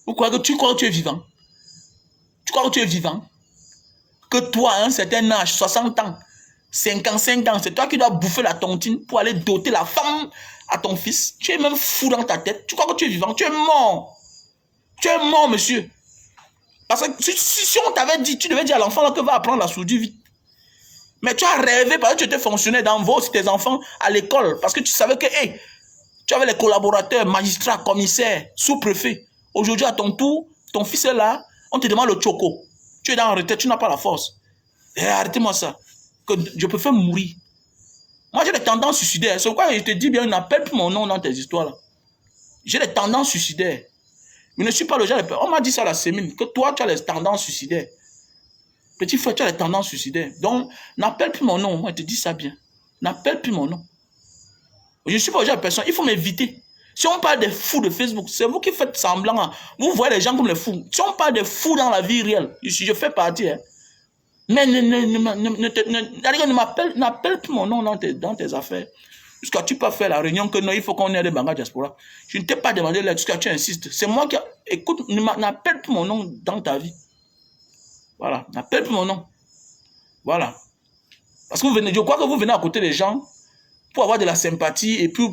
Tu crois que tu es vivant? Tu crois que tu es vivant? Que toi, à un certain âge, 60 ans, 55 ans, c'est toi qui dois bouffer la tontine pour aller doter la femme à ton fils. Tu es même fou dans ta tête. Tu crois que tu es vivant? Tu es mort. Tu es mort, monsieur. Parce que si on t'avait dit, tu devais dire à l'enfant que va apprendre la soudure vite. Mais tu as rêvé parce que tu étais fonctionnaire d'envoi tes enfants à l'école. Parce que tu savais que, hey, tu avais les collaborateurs, magistrats, commissaires, sous-préfets. Aujourd'hui, à ton tour, ton fils est là, on te demande le choco. Tu es dans la retraite, tu n'as pas la force. Et arrêtez-moi ça. Que je préfère mourir. Moi, j'ai des tendances suicidaires. C'est pourquoi je te dis bien, n'appelle plus mon nom dans tes histoires-là. J'ai des tendances suicidaires. Je ne suis pas le genre de... On m'a dit ça à la sémine, que toi, tu as les tendances suicidaires. Petit frère, tu as les tendances suicidaires. Donc, n'appelle plus mon nom. Moi, je te dis ça bien. N'appelle plus mon nom. Je ne suis pas le genre de personne. Il faut m'éviter. Si on parle des fous de Facebook, c'est vous qui faites semblant. Hein. Vous voyez les gens comme les fous. Si on parle des fous dans la vie réelle, je fais partie. Hein. Mais n'appelle plus mon nom dans tes affaires. Jusqu'à tu peux faire la réunion que non, il faut qu'on ait des bagages diaspora. Je ne t'ai pas demandé là, jusqu'à tu insistes. C'est moi qui... Écoute, n'appelle plus mon nom dans ta vie. Voilà, n'appelle plus mon nom. Voilà. Parce que je crois que vous venez à côté des gens pour avoir de la sympathie et puis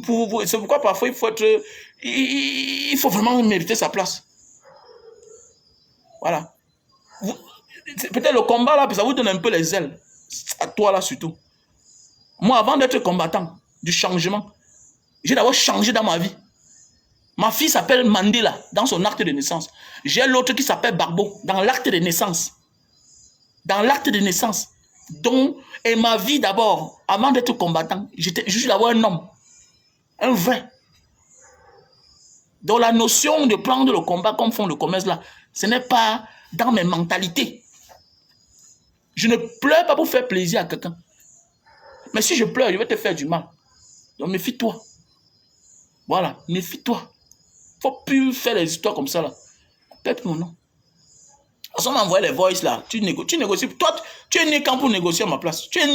c'est pourquoi parfois il faut être... Il faut vraiment mériter sa place. Voilà. Peut-être le combat là, ça vous donne un peu les ailes. À toi là surtout. Moi, avant d'être combattant du changement, j'ai d'abord changé dans ma vie. Ma fille s'appelle Mandela dans son acte de naissance. J'ai l'autre qui s'appelle Barbo dans l'acte de naissance. Dans l'acte de naissance. Donc, et ma vie d'abord, avant d'être combattant, je suis d'abord un homme. Un vrai. Donc la notion de prendre le combat comme font le commerce là, ce n'est pas dans mes mentalités. Je ne pleure pas pour faire plaisir à quelqu'un. Mais si je pleure, je vais te faire du mal. Donc méfie-toi. Voilà, méfie-toi. Il ne faut plus faire les histoires comme ça là. Peut-être mon nom. On m'a envoyé les voices là. Tu négocies. Toi, tu es né quand pour négocier à ma place. Tu es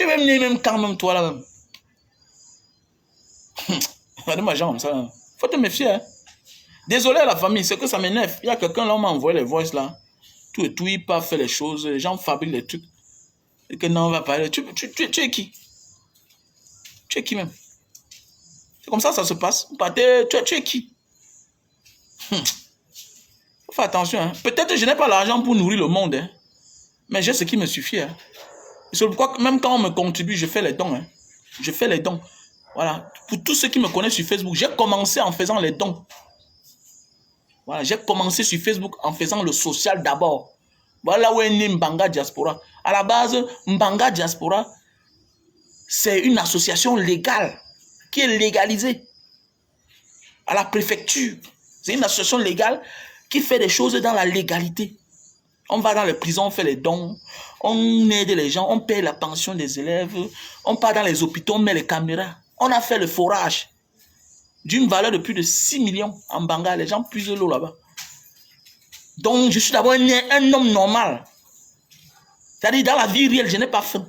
même né même quand même toi là même. Regardez ma jambe comme ça. Faut te méfier. Hein? Désolé à la famille, c'est que ça m'énerve. Il y a quelqu'un là, on m'a envoyé les voices là. Tout et tout, il pas fait les choses. Les gens fabriquent les trucs. Et que non, on va parler. Tu es qui? Tu es qui même? C'est comme ça se passe. Tu es qui? Faut faire attention. Hein. Peut-être que je n'ai pas l'argent pour nourrir le monde. Hein. Mais j'ai ce qui me suffit. Hein. C'est pourquoi même quand on me contribue, je fais les dons. Hein. Je fais les dons. Voilà. Pour tous ceux qui me connaissent sur Facebook, j'ai commencé en faisant les dons. Voilà. J'ai commencé sur Facebook en faisant le social d'abord. Voilà où est né Mbanga Diaspora. À la base, Mbanga Diaspora, c'est une association légale qui est légalisée à la préfecture. C'est une association légale qui fait des choses dans la légalité. On va dans les prisons, on fait les dons, on aide les gens, on paye la pension des élèves, on part dans les hôpitaux, on met les caméras. On a fait le forage d'une valeur de plus de 6 millions en Mbanga. Les gens puisent l'eau là-bas. Donc, je suis d'abord un homme normal. C'est-à-dire, dans la vie réelle, je n'ai pas faim.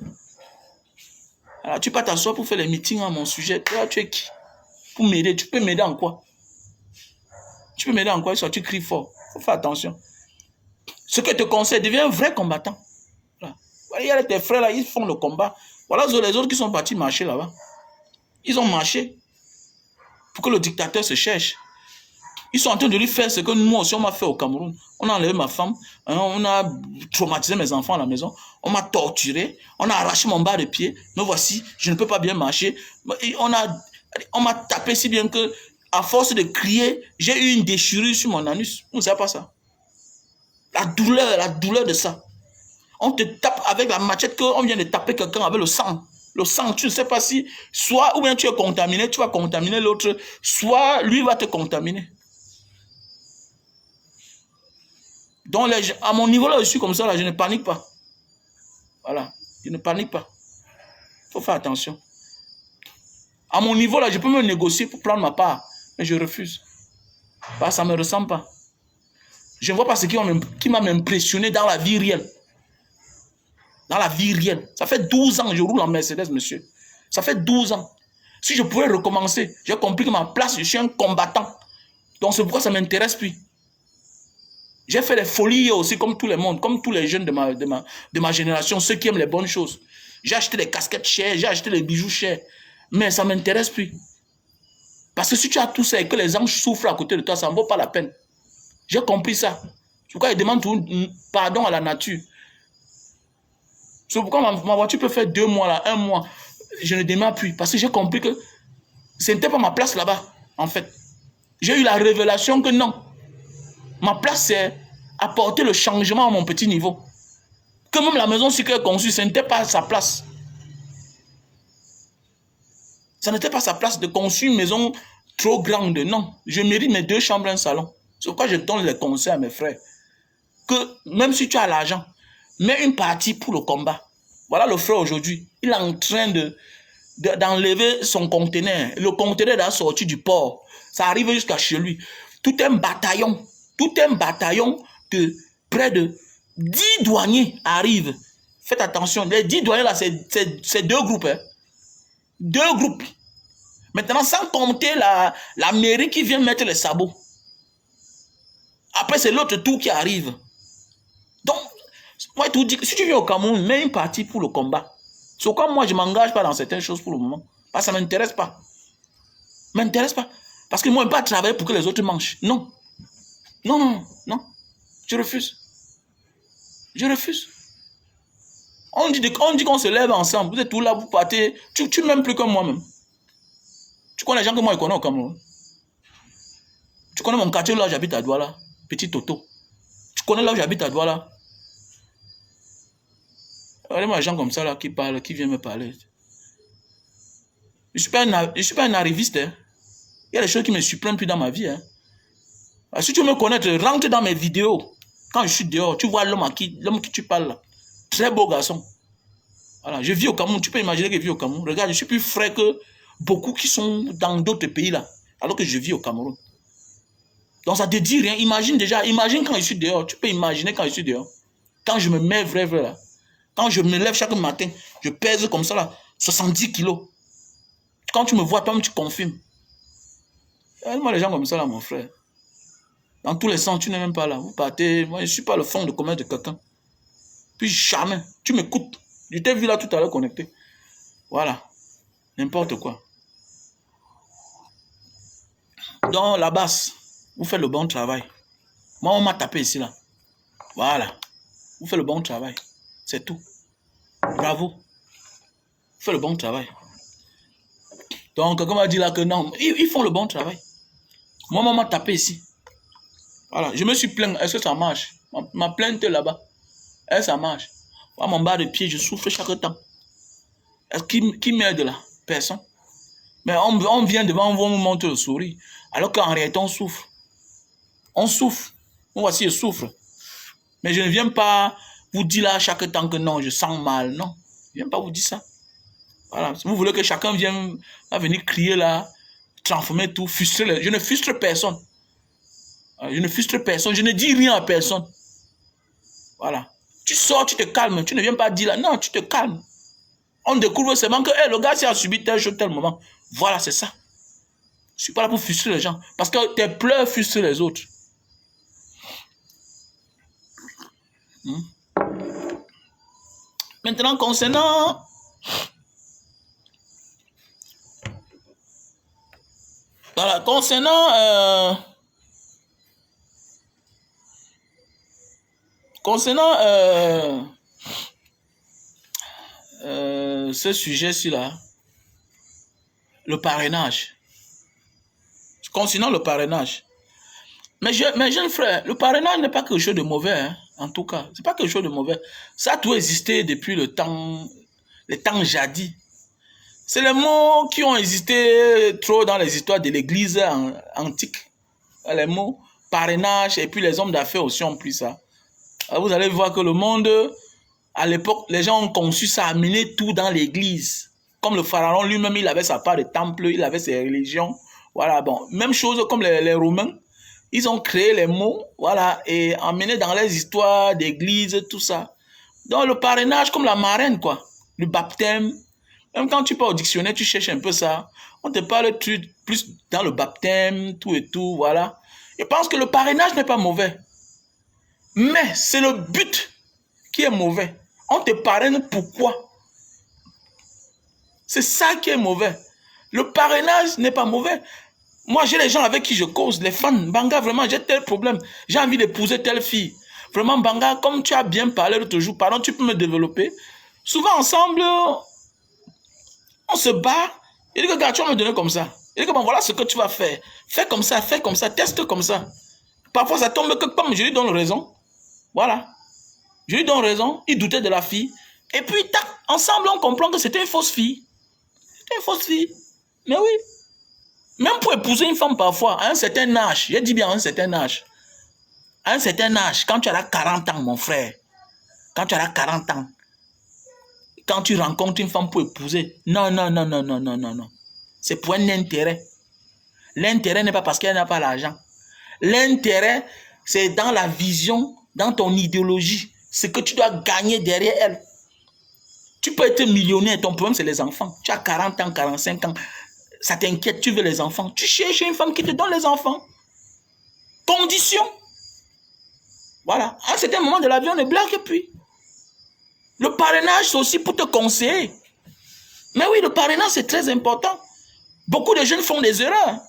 Alors, tu peux t'asseoir pour faire les meetings à mon sujet. Toi, tu es qui? Pour m'aider. Tu peux m'aider en quoi? Tu peux m'aider en quoi? Tu cries fort. Il faut faire attention. Ce que je te conseille, deviens un vrai combattant. Voilà. Il y a tes frères là, ils font le combat. Voilà les autres qui sont partis marcher là-bas. Ils ont marché pour que le dictateur se cherche. Ils sont en train de lui faire ce que nous aussi on m'a fait au Cameroun. On a enlevé ma femme, on a traumatisé mes enfants à la maison, on m'a torturé, on a arraché mon bas de pied. Me voici, je ne peux pas bien marcher. On m'a tapé si bien que, à force de crier, j'ai eu une déchirure sur mon anus. Vous ne savez pas ça? La douleur de ça. On te tape avec la machette qu'on vient de taper quelqu'un avec le sang. Le sang, tu ne sais pas si, soit ou bien tu es contaminé, tu vas contaminer l'autre, soit lui va te contaminer. Donc, à mon niveau là, je suis comme ça, là, je ne panique pas. Voilà, je ne panique pas. Il faut faire attention. À mon niveau là, je peux me négocier pour prendre ma part, mais je refuse. Bah, ça ne me ressemble pas. Je ne vois pas ce qui m'a impressionné dans la vie réelle. Dans la vie réelle. Ça fait 12 ans que je roule en Mercedes, monsieur. Ça fait 12 ans. Si je pouvais recommencer, j'ai compris que ma place, je suis un combattant. Donc c'est pourquoi ça ne m'intéresse plus. J'ai fait des folies aussi comme tout le monde, comme tous les jeunes de ma génération, ceux qui aiment les bonnes choses. J'ai acheté des casquettes chères, j'ai acheté des bijoux chers. Mais ça ne m'intéresse plus. Parce que si tu as tout ça et que les anges souffrent à côté de toi, ça ne vaut pas la peine. J'ai compris ça. C'est pourquoi je demande pardon à la nature. C'est pourquoi ma voiture peut faire 2 mois, là, 1 mois. Je ne démarre plus. Parce que j'ai compris que ce n'était pas ma place là-bas, en fait. J'ai eu la révélation que non. Ma place, c'est apporter le changement à mon petit niveau. Que même la maison si qu'elle est conçue, ce n'était pas sa place. Ça n'était pas sa place de construire une maison trop grande. Non. Je mérite mes 2 chambres et un salon. C'est pourquoi je donne les conseils à mes frères. Que même si tu as l'argent, mets une partie pour le combat. Voilà le frère aujourd'hui. Il est en train d'enlever son conteneur. Le conteneur est sorti du port. Ça arrive jusqu'à chez lui. Tout un bataillon de près de 10 douaniers arrivent. Faites attention. Les 10 douaniers là, c'est 2 groupes. Hein. 2 groupes. Maintenant, sans compter la mairie qui vient mettre les sabots. Après, c'est l'autre tour qui arrive. Donc, moi, je te dis que si tu viens au Cameroun, mets une partie pour le combat. C'est pourquoi moi, je ne m'engage pas dans certaines choses pour le moment. Parce que ça ne m'intéresse pas. M'intéresse pas. Parce que moi, je ne veux pas travailler pour que les autres mangent. Non. Non, non, non. Je refuse. Je refuse. On dit qu'on se lève ensemble. Vous êtes tous là, vous partez. Tu m'aimes plus que moi-même. Tu connais les gens que moi, je connais au Cameroun. Tu connais mon quartier là où j'habite à Douala. Petit Toto. Tu connais là où j'habite à Douala. Regardez-moi les gens comme ça là qui parlent, qui viennent me parler. Je ne suis pas un arriviste. Hein. Il y a des choses qui me surprennent plus dans ma vie. Hein. Alors, si tu veux me connaître, rentre dans mes vidéos. Quand je suis dehors, tu vois l'homme qui tu parles là. Très beau garçon. Voilà, je vis au Cameroun. Tu peux imaginer que je vis au Cameroun. Regarde, je suis plus frais que beaucoup qui sont dans d'autres pays là. Alors que je vis au Cameroun. Donc ça te dit rien. Imagine quand je suis dehors. Tu peux imaginer quand je suis dehors. Quand je me mets vrai là. Quand je me lève chaque matin, je pèse comme ça là, 70 kilos. Quand tu me vois, toi-même, tu confirmes. Moi, les gens comme ça là, mon frère. Dans tous les sens, tu n'es même pas là. Vous partez. Moi, je ne suis pas le fond de commerce de quelqu'un. Puis jamais. Tu m'écoutes. Je t'ai vu là tout à l'heure connecté. Voilà. N'importe quoi. Donc, la base, vous faites le bon travail. Moi, on m'a tapé ici, là. Voilà. Vous faites le bon travail. C'est tout. Bravo. Vous faites le bon travail. Donc, comme on a dit là que non, ils font le bon travail. Moi, on m'a tapé ici. Voilà. Je me suis plaint. Est-ce que ça marche? Ma plainte là-bas. Est-ce que ça marche? Moi, mon bas de pied, je souffre chaque temps. Est-ce qui m'aide là? Personne. Mais on vient devant vous, on nous montre le sourire. Alors qu'en réalité, on souffre. On souffre. Moi, voici, je souffre. Mais je ne viens pas vous dire là chaque temps que non, je sens mal. Non. Je ne viens pas vous dire ça. Voilà. Si vous voulez que chacun va venir crier là, transformer tout, frustrer. Je ne frustre personne. Je ne frustre personne. Je ne dis rien à personne. Voilà. Tu sors, tu te calmes. Tu ne viens pas dire là. Non, tu te calmes. On découvre seulement que hey, le gars, a subi tel chose, tel moment. Voilà, c'est ça. Je ne suis pas là pour frustrer les gens. Parce que tes pleurs frustrent les autres. Maintenant, concernant ce sujet-ci là, le parrainage. Concernant le parrainage. Mes jeunes frères, le parrainage n'est pas quelque chose de mauvais, hein, en tout cas. C'est pas quelque chose de mauvais. Ça a tout existé depuis les temps jadis. C'est les mots qui ont existé trop dans les histoires de l'église antique. Les mots parrainage et puis les hommes d'affaires aussi ont pris ça. Alors vous allez voir que le monde, à l'époque, les gens ont conçu ça, amener tout dans l'église. Comme le pharaon lui-même, il avait sa part de temple, il avait ses religions. Voilà, bon. Même chose comme les Romains. Ils ont créé les mots, voilà, et emmené dans les histoires d'église, tout ça. Donc le parrainage comme la marraine, quoi. Le baptême. Même quand tu pars au dictionnaire, tu cherches un peu ça. On te parle plus dans le baptême, tout et tout, voilà. Je pense que le parrainage n'est pas mauvais. Mais c'est le but qui est mauvais. On te parraine pourquoi? C'est ça qui est mauvais. Le parrainage n'est pas mauvais. Moi, j'ai les gens avec qui je cause, les fans. Banga, vraiment, j'ai tel problème. J'ai envie d'épouser telle fille. Vraiment, Banga, comme tu as bien parlé l'autre jour, pardon, tu peux me développer. Souvent, ensemble, on se bat. Il dit que, gars, tu vas me donner comme ça. Il dit que, bon, voilà ce que tu vas faire. Fais comme ça, teste comme ça. Parfois, ça tombe que comme je lui donne raison. Voilà. Je lui donne raison. Il doutait de la fille. Et puis, tac, ensemble, on comprend que c'était une fausse fille. C'était une fausse fille. Mais oui. Même pour épouser une femme parfois, à un certain âge, je dis bien à un certain âge, quand tu auras 40 ans, mon frère, quand tu auras 40 ans, quand tu rencontres une femme pour épouser, non. C'est pour un intérêt. L'intérêt n'est pas parce qu'elle n'a pas l'argent. L'intérêt, c'est dans la vision, dans ton idéologie, ce que tu dois gagner derrière elle. Tu peux être millionnaire, ton problème c'est les enfants. Tu as 40 ans, 45 ans. Ça t'inquiète, tu veux les enfants. Tu cherches une femme qui te donne les enfants. Condition. Voilà. À un certain moment de la vie, on est blague et puis. Le parrainage, c'est aussi pour te conseiller. Mais oui, le parrainage, c'est très important. Beaucoup de jeunes font des erreurs.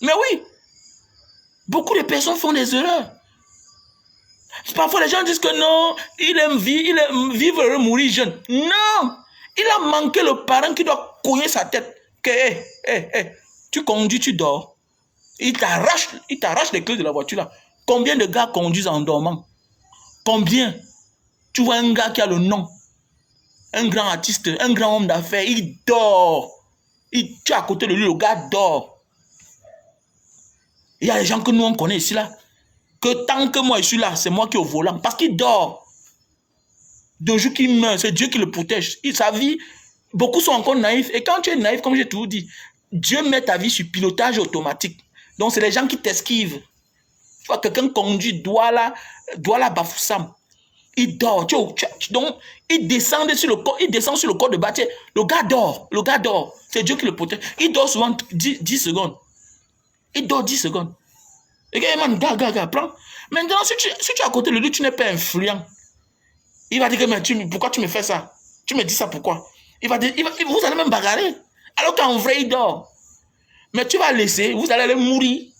Mais oui. Beaucoup de personnes font des erreurs. Parfois, les gens disent que non, il aime vivre et mourir jeune. Non. Il a manqué le parrain qui doit cogner sa tête. Que, tu conduis, tu dors. Il t'arrache les clés de la voiture là. Combien de gars conduisent en dormant? Combien? Tu vois un gars qui a le nom, un grand artiste, un grand homme d'affaires, il dort. Tu es à côté de lui, le gars dort. Il y a des gens que nous on connaît ici là, que tant que moi je suis là, c'est moi qui est au volant, parce qu'il dort. De jour qu'il meurt, c'est Dieu qui le protège. Sa vie, beaucoup sont encore naïfs. Et quand tu es naïf, comme j'ai toujours dit, Dieu met ta vie sur pilotage automatique. Donc, c'est les gens qui t'esquivent. Tu vois, quelqu'un conduit, doit la Bafoussam. Il dort. Donc, il descend sur le corps de bâtiment. Le gars dort. C'est Dieu qui le protège. Il dort souvent 10 secondes. Il dort 10 secondes. Et gars, prends. Maintenant, si tu es à côté de lui, tu n'es pas influent. Il va dire que, mais pourquoi tu me fais ça? Tu me dis ça pourquoi? Vous allez même bagarrer. Alors qu'en vrai, il dort. Mais tu vas laisser, vous allez mourir.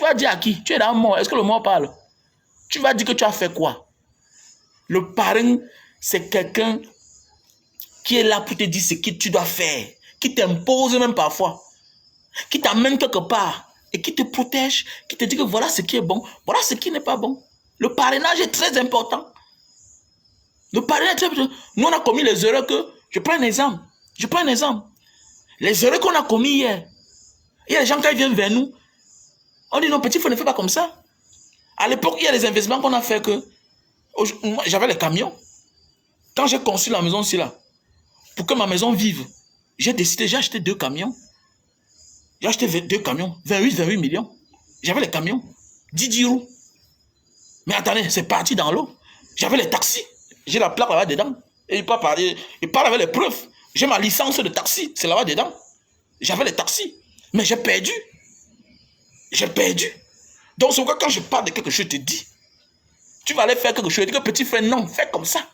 Tu vas dire à qui? Tu es dans le mort. Est-ce que le mort parle? Tu vas dire que tu as fait quoi? Le parrain, c'est quelqu'un qui est là pour te dire ce que tu dois faire, qui t'impose même parfois, qui t'amène quelque part et qui te protège, qui te dit que voilà ce qui est bon, voilà ce qui n'est pas bon. Le parrainage est très important. Le parrainage est très important. Nous, on a commis les erreurs que... Je prends un exemple. Les erreurs qu'on a commis hier. Il y a des gens qui viennent vers nous. On dit non, petit frère, ne fais pas comme ça. À l'époque, il y a des investissements qu'on a fait que... J'avais les camions. Quand j'ai conçu la maison ici, là, pour que ma maison vive, j'ai décidé, j'ai acheté 2 camions. J'ai acheté 2 camions, 28 millions. J'avais les camions, 10 roues. Mais attendez, c'est parti dans l'eau. J'avais les taxis. J'ai la plaque là-bas dedans. Et il parle avec les preuves. J'ai ma licence de taxi, c'est là-bas dedans. J'avais les taxis. Mais j'ai perdu. Donc, c'est pourquoi quand je parle de quelque chose, je te dis, tu vas aller faire quelque chose. Je dis que petit frère, non, fais comme ça.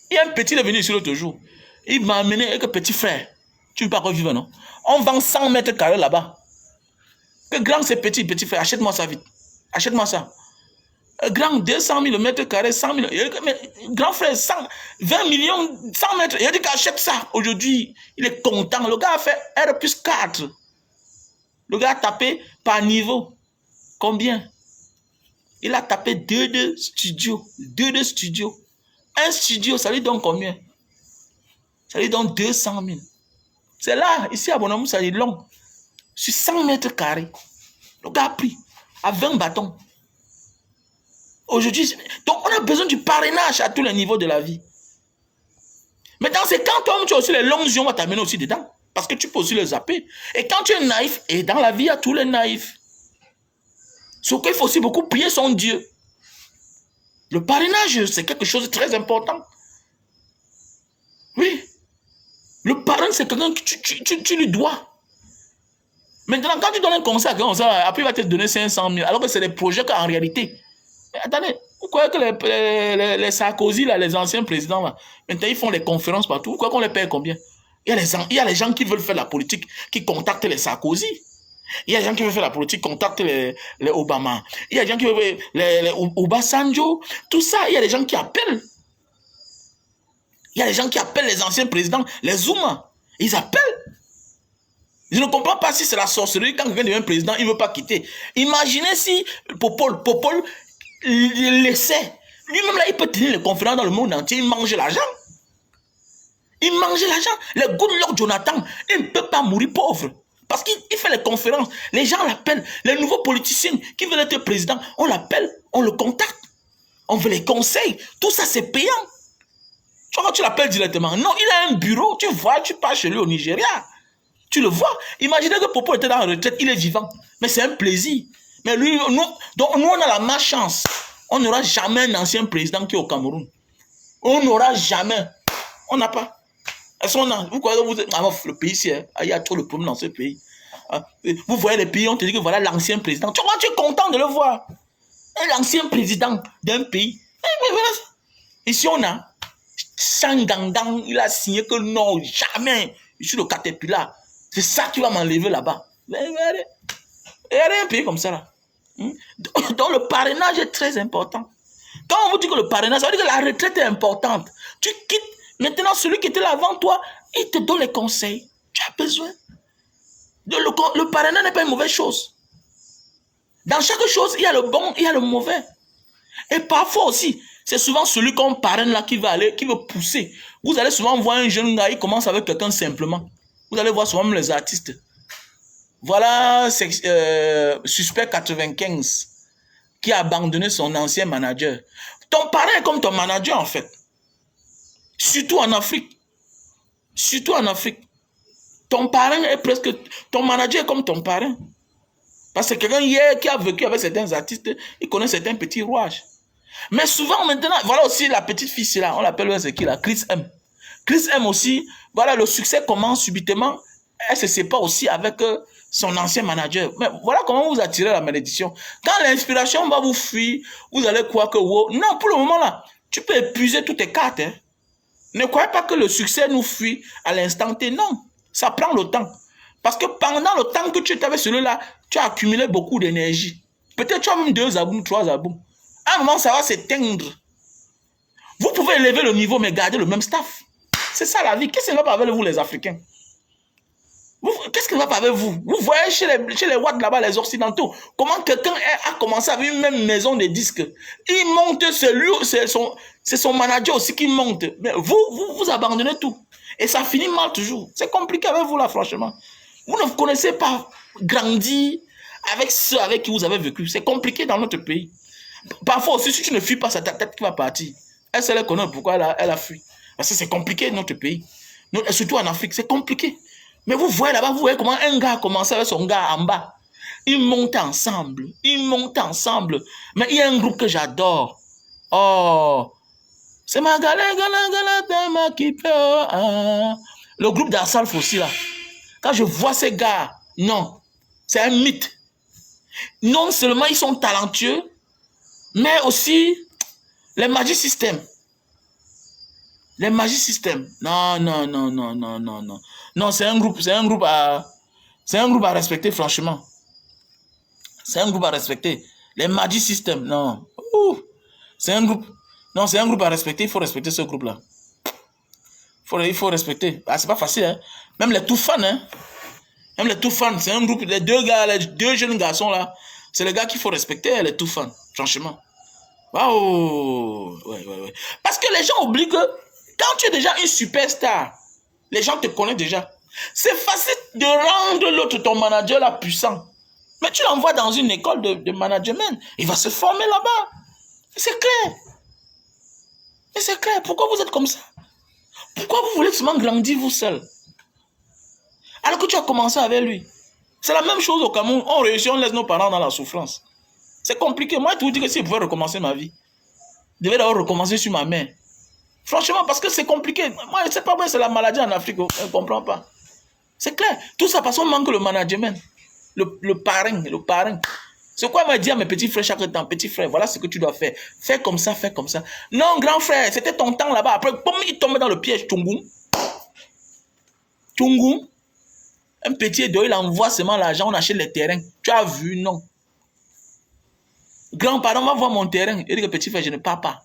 Il y a un petit, il est venu ici l'autre jour. Il m'a amené avec un petit frère. Tu ne veux pas revivre, non? On vend 100 mètres carrés là-bas. Que grand c'est petit frère, achète-moi ça vite. Achète-moi ça. Grand, 200 000 mètres carrés, 100 000. Grand frère, 20 millions, 100 mètres. Il a dit qu'achète ça. Aujourd'hui, il est content. Le gars a fait R+4. Le gars a tapé par niveau. Combien? Il a tapé 2 studios. 2 studios. Un studio, ça lui donne combien? Ça lui donne 200 000. C'est là, ici à Bonhomme, ça est long. Sur 100 mètres carrés. Le gars a pris à 20 bâtons. Aujourd'hui, donc on a besoin du parrainage à tous les niveaux de la vie. Maintenant, c'est quand toi, tu as aussi les longues yeux, on va t'amener aussi dedans. Parce que tu peux aussi les zapper. Et quand tu es naïf, et dans la vie, il y a tous les naïfs. Sauf qu'il faut aussi beaucoup prier son Dieu. Le parrainage, c'est quelque chose de très important. Oui. Le parrain, c'est quelqu'un que tu lui dois. Maintenant, quand tu donnes un conseil à quelqu'un, après il va te donner 500 000, alors que c'est des projets qu'en réalité... Mais attendez, vous croyez que les Sarkozy, là, les anciens présidents, là, maintenant ils font les conférences partout, vous croyez qu'on les paye combien? Il y a les gens qui veulent faire la politique, qui contactent les Sarkozy. Il y a des gens qui veulent faire la politique, contactent les Obama. Il y a des gens qui veulent les Obasanjo. Tout ça, il y a des gens qui appellent. Il y a des gens qui appellent les anciens présidents, les Zuma. Ils appellent. Je ne comprends pas si c'est la sorcellerie quand quelqu'un devient président, il ne veut pas quitter. Imaginez si Popol il laissait. Lui-même là, il peut tenir les conférences dans le monde entier, il mange l'argent. Il mange l'argent. Les Goodluck Jonathan, il ne peut pas mourir pauvre. Parce qu'il fait les conférences. Les gens l'appellent. Les nouveaux politiciens qui veulent être président, on l'appelle, on le contacte. On veut les conseils. Tout ça, c'est payant. Tu vois, tu l'appelles directement. Non, il a un bureau. Tu vois, tu pars chez lui au Nigeria. Tu le vois. Imaginez que Popo était dans la retraite, il est vivant. Mais c'est un plaisir. Mais lui, donc nous, on a la malchance. On n'aura jamais un ancien président qui est au Cameroun. On n'aura jamais. On n'a pas. Est-ce qu'on a? Vous croyez que le pays, il y a trop de problèmes dans ce pays. Vous voyez les pays, on te dit que voilà l'ancien président. Tu vois, tu es content de le voir. L'ancien président d'un pays. Mais voilà. Ici, on a Sangandang, il a signé que non, jamais. Je suis le Caterpillar. C'est ça qui va m'enlever là-bas. Il y a un pays comme ça là. Donc le parrainage est très important. Quand on vous dit que le parrainage, ça veut dire que la retraite est importante. Tu quittes, maintenant celui qui était là avant toi, il te donne les conseils. Tu as besoin. Le parrainage n'est pas une mauvaise chose. Dans chaque chose, il y a le bon, il y a le mauvais. Et parfois aussi, c'est souvent celui qu'on parraine là qui va aller, qui veut pousser. Vous allez souvent voir un jeune gars, il commence avec quelqu'un simplement. Vous allez voir souvent même les artistes. Voilà, Suspect 95 qui a abandonné son ancien manager. Ton parrain est comme ton manager en fait. Surtout en Afrique. Surtout en Afrique. Ton parrain est presque... Ton manager est comme ton parrain. Parce que quelqu'un hier qui a vécu avec certains artistes, il connaît certains petits rouages. Mais souvent maintenant, voilà aussi la petite fille là, on l'appelle c'est qui là, Chris M. Chris M aussi, voilà le succès commence subitement, elle se sépare aussi avec son ancien manager. Mais voilà comment vous attirez la malédiction. Quand l'inspiration va vous fuir, vous allez croire que wow, non, pour le moment là, tu peux épuiser toutes tes cartes. Hein. Ne croyez pas que le succès nous fuit à l'instant T, non, ça prend le temps. Parce que pendant le temps que tu étais avec celui-là, tu as accumulé beaucoup d'énergie. Peut-être tu as même 2 albums, 3 albums. À un moment, ça va s'éteindre. Vous pouvez élever le niveau, mais garder le même staff. C'est ça la vie. Qu'est-ce qui ne va pas avec vous, les Africains? Qu'est-ce qui ne va pas avec vous? Vous voyez chez les Watts là-bas, les Occidentaux, comment quelqu'un a commencé avec une même maison de disques. Il monte, c'est son manager aussi qui monte. Mais vous abandonnez tout. Et ça finit mal toujours. C'est compliqué avec vous là, franchement. Vous ne connaissez pas grandir avec ceux avec qui vous avez vécu. C'est compliqué dans notre pays. Parfois aussi, si tu ne fuis pas, c'est ta tête qui va partir. Elle sait connaître pourquoi elle a fui. Parce que c'est compliqué dans notre pays. Surtout en Afrique, c'est compliqué. Mais vous voyez là-bas, vous voyez comment un gars a commencé avec son gars en bas. Ils montent ensemble. Ils montent ensemble. Mais il y a un groupe que j'adore. Oh, c'est ma galère qui peut. Le groupe d'Assalf aussi là. Quand je vois ces gars, non, c'est un mythe. Non seulement ils sont talentueux, mais aussi les Magic System. Les Magic System. Non. Non, c'est un groupe à respecter, franchement. C'est un groupe à respecter. Les Magic System, non. C'est un groupe. Non, c'est un groupe à respecter. Il faut respecter ce groupe-là. Il faut respecter. Ah, c'est pas facile, hein. Même les tout fans, hein. Même les tout fans, c'est un groupe. Les 2 jeunes garçons là, c'est les gars qu'il faut respecter, les tout fans, franchement. Waouh! Ouais. Parce que les gens oublient que quand tu es déjà une superstar, les gens te connaissent déjà. C'est facile de rendre l'autre, ton manager, là, puissant. Mais tu l'envoies dans une école de management. Il va se former là-bas. C'est clair. Mais c'est clair. Pourquoi vous êtes comme ça? Pourquoi vous voulez seulement grandir vous seul? Alors que tu as commencé avec lui. C'est la même chose au Cameroun. On réussit, on laisse nos parents dans la souffrance. C'est compliqué. Moi, je vous dis que si je pouvais recommencer ma vie, je devais d'abord recommencer sur ma mère. Franchement, parce que c'est compliqué. Moi, je ne sais pas, c'est la maladie en Afrique. Je ne comprends pas. C'est clair. Tout ça parce qu'on manque le management. Le parrain. C'est quoi moi dire à mes petits frères chaque temps? Petit frère, voilà ce que tu dois faire. Fais comme ça, fais comme ça. Non, grand frère, c'était ton temps là-bas. Après, il tombe dans le piège. Tungoum. Un petit Edo, il envoie seulement l'argent, on achète les terrains. Tu as vu? Non. Grand-parent va voir mon terrain. Il dit que petit frère, je ne pars pas.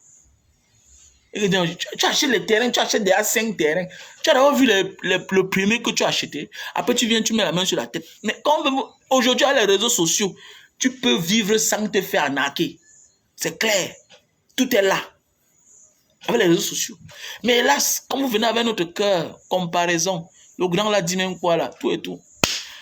Il dit, tu achètes les terrains, tu achètes déjà 5 terrains. Tu as d'abord vu le premier que tu as acheté. Après, tu viens, tu mets la main sur la tête. Mais aujourd'hui, avec les réseaux sociaux, tu peux vivre sans te faire arnaquer. C'est clair. Tout est là. Avec les réseaux sociaux. Mais hélas, quand vous venez avec notre cœur, comparaison, le grand l'a dit même quoi là, tout et tout.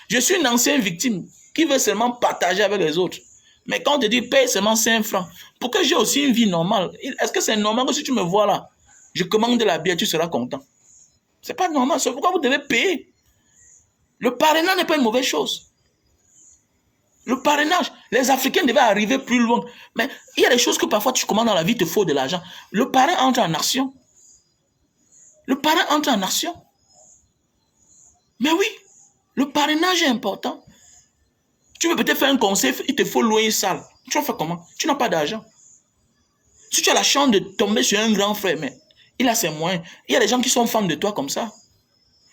Je suis une ancienne victime qui veut seulement partager avec les autres. Mais quand on te dit paye seulement 5 francs, pour que j'ai aussi une vie normale, est-ce que c'est normal que si tu me vois là, je commande de la bière, tu seras content? C'est pas normal, c'est pourquoi vous devez payer. Le parrainage n'est pas une mauvaise chose. Le parrainage, les Africains devaient arriver plus loin. Mais il y a des choses que parfois tu commandes dans la vie, il te faut de l'argent. Le parrain entre en action. Le parrain entre en action. Mais oui, le parrainage est important. Tu veux peut-être faire un conseil, il te faut louer une salle. Tu vas faire comment? Tu n'as pas d'argent. Si tu as la chance de tomber sur un grand frère, mais il a ses moyens. Il y a des gens qui sont fans de toi comme ça.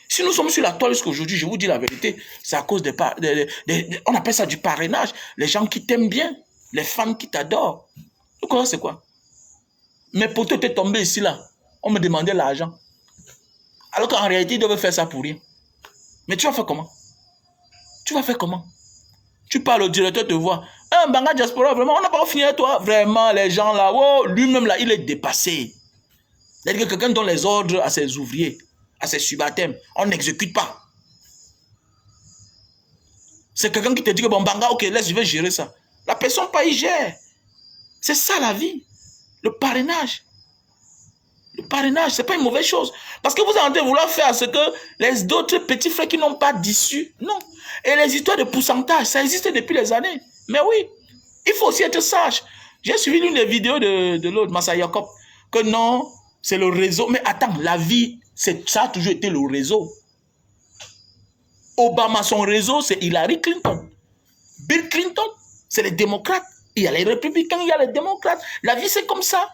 Si nous sommes sur la toile jusqu'à aujourd'hui, je vous dis la vérité, c'est à cause on appelle ça du parrainage. Les gens qui t'aiment bien, les fans qui t'adorent. Vous connaissez c'est quoi? Mes potos étaient tombés ici là. On me demandait l'argent. Alors qu'en réalité, ils devaient faire ça pour rien. Mais tu vas faire comment? Tu vas faire comment? Tu parles au directeur, te voit. Un Banga Diaspora, vraiment, on n'a pas fini avec toi. Vraiment, les gens là, oh, lui-même là, il est dépassé. C'est-à-dire que quelqu'un donne les ordres à ses ouvriers, à ses subalternes. On n'exécute pas. C'est quelqu'un qui te dit que bon, Banga, ok, laisse, je vais gérer ça. La personne pas y gère. C'est ça la vie. Le parrainage. Le parrainage, c'est pas une mauvaise chose. Parce que vous êtes en train de vouloir faire ce que les autres petits frères qui n'ont pas d'issue. Non. Et les histoires de pourcentage, ça existe depuis des années. Mais oui, il faut aussi être sage. J'ai suivi l'une des vidéos de l'autre, Massa Jacob, que non, c'est le réseau. Mais attends, la vie, ça a toujours été le réseau. Obama, son réseau, c'est Hillary Clinton. Bill Clinton, c'est les démocrates. Il y a les républicains, il y a les démocrates. La vie, c'est comme ça.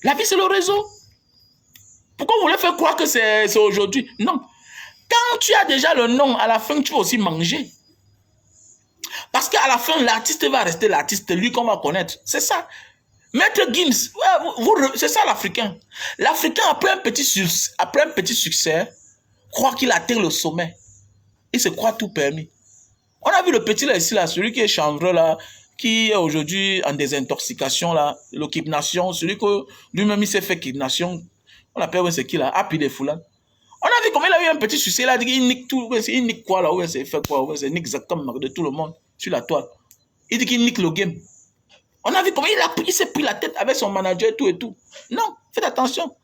La vie, c'est le réseau. Pourquoi vous voulez faire croire que c'est aujourd'hui? Non. Quand tu as déjà le nom, à la fin, tu vas aussi manger. Parce qu'à la fin, l'artiste va rester l'artiste, lui qu'on va connaître. C'est ça. Maître Gims, c'est ça l'Africain. L'Africain, après un petit succès, croit qu'il atteint le sommet. Il se croit tout permis. On a vu le petit là ici, là, celui qui est chanvreux là, qui est aujourd'hui en désintoxication là, le kidnation, celui que lui-même il s'est fait kidnation. On appelle, ouais, c'est qui là? Happy des Foulans. On a vu comment il a eu un petit succès là, il nique tout, il nique quoi là, ouais, c'est fait quoi, ouais, c'est nique exactement de tout le monde sur la toile. Il dit qu'il nique le game. On a vu comment il s'est pris la tête avec son manager et tout et tout. Non, faites attention.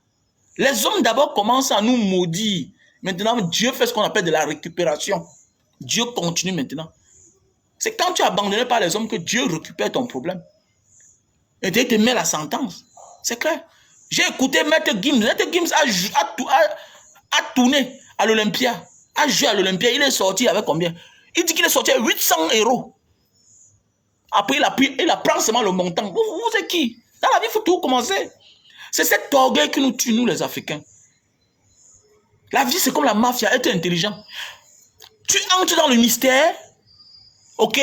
Les hommes d'abord commencent à nous maudire. Maintenant, Dieu fait ce qu'on appelle de la récupération. Dieu continue maintenant. C'est quand tu es abandonné par les hommes que Dieu récupère ton problème. Et Dieu te met la sentence. C'est clair. J'ai écouté Maître Gims. Maître Gims a tourné à l'Olympia. A joué à l'Olympia. Il est sorti avec combien? Il dit qu'il est sorti avec 800 euros. Après, il apprend seulement le montant. Vous êtes qui? Dans la vie, il faut tout commencer. C'est cet orgueil qui nous tue, nous les Africains. La vie, c'est comme la mafia, être intelligent. Tu entres dans le mystère, ok?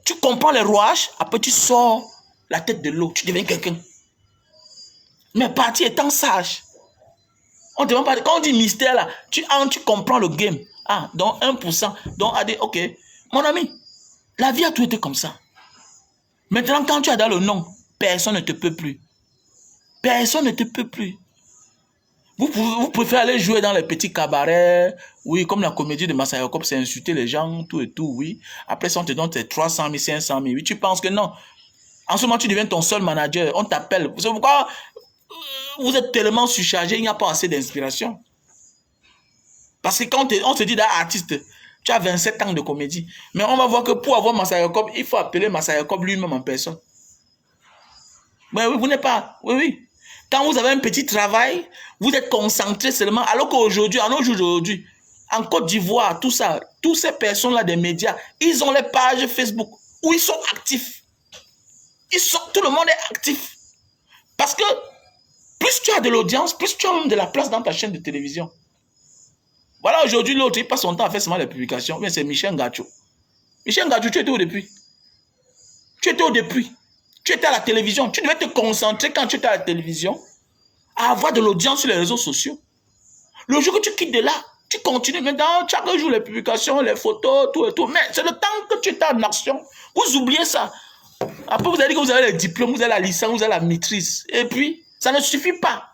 Tu comprends les rouages, après tu sors la tête de l'eau, tu deviens quelqu'un. Mais parti étant sage. On te demande pas, quand on dit mystère là, tu entres, tu comprends le game. Ah, donc 1%, donc AD, ok. Mon ami, la vie a tout été comme ça. Maintenant, quand tu as dans le nom, personne ne te peut plus. Personne ne te peut plus. Vous préférez aller jouer dans les petits cabarets, oui, comme la comédie de Masaya Jacob, c'est insulter les gens, tout et tout, oui. Après ça, on te donne tes 300 000, 500 000, oui. Tu penses que non. En ce moment, tu deviens ton seul manager, on t'appelle. C'est pourquoi vous êtes tellement surchargé, il n'y a pas assez d'inspiration. Parce que quand on se dit d'un artiste, tu as 27 ans de comédie. Mais on va voir que pour avoir Masaya Jacob, il faut appeler Masaya Jacob lui-même en personne. Mais oui, vous n'êtes pas. Oui, oui. Quand vous avez un petit travail, vous êtes concentré seulement. Alors qu'aujourd'hui, en nos jours d'aujourd'hui, en Côte d'Ivoire, tout ça, toutes ces personnes-là des médias, ils ont les pages Facebook où ils sont actifs. Tout le monde est actif. Parce que plus tu as de l'audience, plus tu as même de la place dans ta chaîne de télévision. Voilà, aujourd'hui, l'autre, il passe son temps à faire seulement les publications. Mais c'est Michel Gacho. Michel Gacho, tu étais où depuis? Tu étais où depuis? Tu étais à la télévision. Tu devais te concentrer quand tu étais à la télévision à avoir de l'audience sur les réseaux sociaux. Le jour que tu quittes de là, tu continues maintenant, chaque jour les publications, les photos, tout et tout. Mais c'est le temps que tu étais en action. Vous oubliez ça. Après, vous avez dit que vous avez les diplômes, vous avez la licence, vous avez la maîtrise. Et puis, ça ne suffit pas.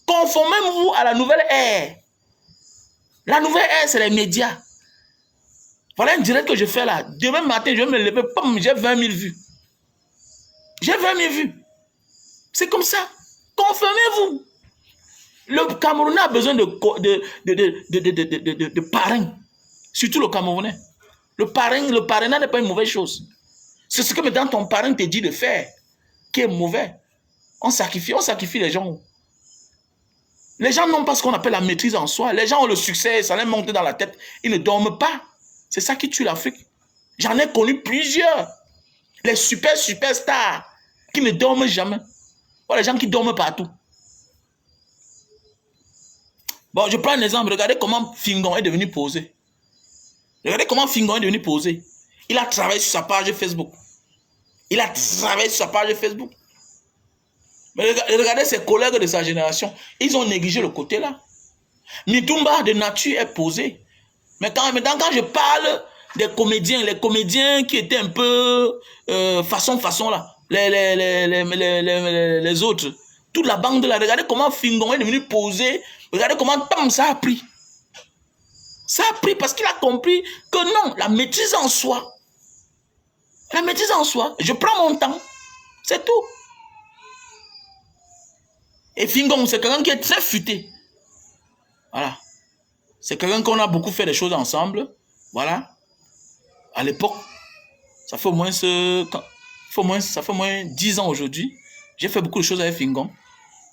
Conformez-vous à la nouvelle ère. La nouvelle ère, c'est les médias. Voilà un direct que je fais là. Demain matin, je vais me lever, j'ai 20 000 vues. J'ai 20 000 vues. C'est comme ça. Confirmez-vous. Le Camerounais a besoin de parrain. Surtout le Camerounais. Le parrainage n'est pas une mauvaise chose. C'est ce que maintenant ton parrain te dit de faire qui est mauvais. On sacrifie les gens. Les gens n'ont pas ce qu'on appelle la maîtrise en soi. Les gens ont le succès, ça les monte dans la tête. Ils ne dorment pas. C'est ça qui tue l'Afrique. J'en ai connu plusieurs. Les superstars qui ne dorment jamais. Voilà, les gens qui dorment partout. Bon, je prends un exemple. Regardez comment Fingon est devenu posé. Regardez comment Fingon est devenu posé. Il a travaillé sur sa page Facebook. Mais regardez ses collègues de sa génération. Ils ont négligé le côté là. Mitumba de nature est posé. Mais quand je parle des comédiens, les comédiens qui étaient un peu façon là, les autres, toute la bande là, regardez comment Fingon est devenu posé, regardez comment Tam ça a pris. Ça a pris parce qu'il a compris que non, la maîtrise en soi, je prends mon temps, c'est tout. Et Fingon, c'est quelqu'un qui est très futé. Voilà. C'est quelqu'un qu'on a beaucoup fait des choses ensemble. Voilà. À l'époque, ça fait au moins 10 ans aujourd'hui. J'ai fait beaucoup de choses avec Fingon.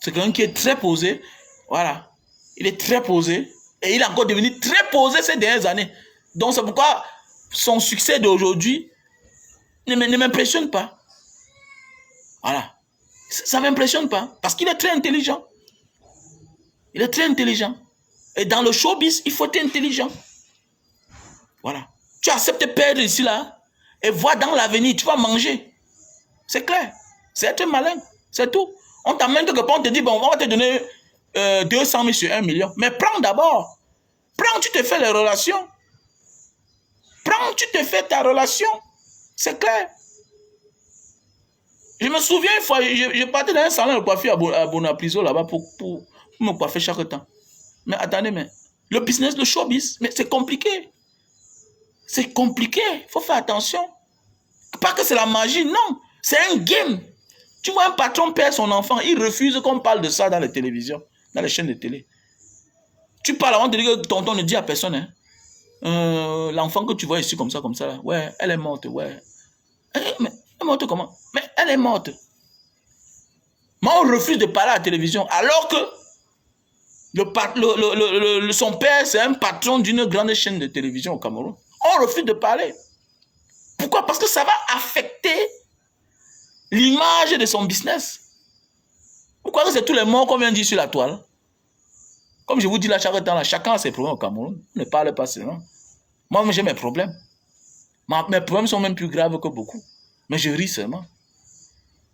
C'est quelqu'un qui est très posé. Voilà. Il est très posé. Et il est encore devenu très posé ces dernières années. Donc c'est pourquoi son succès d'aujourd'hui ne m'impressionne pas. Voilà. Ça ne m'impressionne pas. Parce qu'il est très intelligent. Il est très intelligent. Et dans le showbiz, il faut être intelligent. Voilà. Tu acceptes de perdre ici, là. et voir dans l'avenir, tu vas manger. C'est clair. C'est être malin. C'est tout. On t'amène quelque part, on te dit, bon, on va te donner 200 000 sur 1 million. Mais prends d'abord. Prends, tu te fais les relations. Prends, tu te fais ta relation. C'est clair. Je me souviens une fois, je partais dans un salon de coiffure à Bonapliso là-bas pour me coiffer chaque temps. Mais attendez, mais le business, le showbiz, mais c'est compliqué. C'est compliqué. Il faut faire attention. Pas que c'est la magie, non. C'est un game. Tu vois un patron perd son enfant, il refuse qu'on parle de ça dans les télévisions, dans les chaînes de télé. Tu parles avant de dire que tonton ne dit à personne, hein. L'enfant que tu vois ici comme ça, là, ouais, elle est morte, ouais. Mais elle est morte comment? Mais elle est morte. Moi, on refuse de parler à la télévision, alors que son père, c'est un patron d'une grande chaîne de télévision au Cameroun. On refuse de parler. Pourquoi? Parce que ça va affecter l'image de son business. Pourquoi? C'est tous les morts qu'on vient de dire sur la toile. Comme je vous dis là, chaque temps, là, chacun a ses problèmes au Cameroun. On ne parle pas seulement. Moi, j'ai mes problèmes. Mes problèmes sont même plus graves que beaucoup. Mais je ris seulement.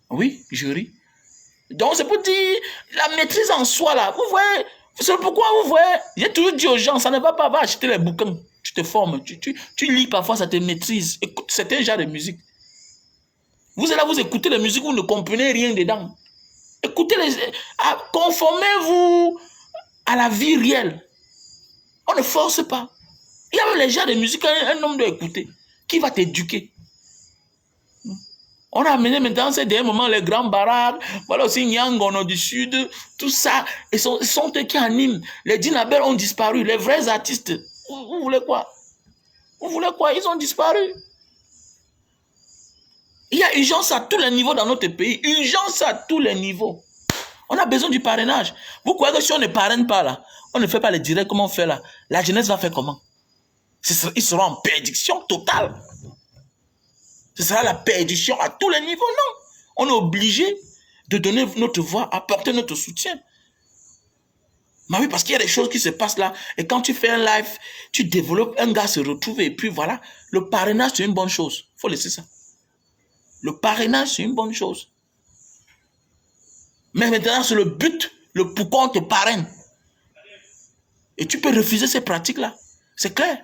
Oui, je ris. Donc, c'est pour dire, la maîtrise en soi, là, vous voyez, c'est pourquoi vous voyez, j'ai toujours dit aux gens, ça ne va pas, va acheter les bouquins, tu te formes, tu lis parfois, ça te maîtrise. Écoute, c'est un genre de musique. Vous êtes là, vous écoutez la musique, vous ne comprenez rien dedans. Écoutez, conformez-vous à la vie réelle. On ne force pas. Il y a même les genres de musique, un homme doit écouter, qui va t'éduquer. On a amené maintenant, ces derniers moments, les grands baraques, voilà aussi Nyangono du Sud, tout ça, et sont eux qui animent. Les Dinabel ont disparu, les vrais artistes. Vous voulez quoi? Vous voulez quoi? Ils ont disparu. Il y a urgence à tous les niveaux dans notre pays. Urgence à tous les niveaux. On a besoin du parrainage. Vous croyez que si on ne parraine pas là, on ne fait pas les directs comme on fait là, la jeunesse va faire comment? Ils seront en perdition totale. Ce sera la perdition à tous les niveaux. Non. On est obligé de donner notre voix, apporter notre soutien. Mais oui, parce qu'il y a des choses qui se passent là. Et quand tu fais un live, tu développes, un gars se retrouve et puis voilà. Le parrainage, c'est une bonne chose. Il faut laisser ça. Le parrainage, c'est une bonne chose. Mais maintenant, c'est le but, le pourquoi on te parraine. Et tu peux refuser ces pratiques-là. C'est clair.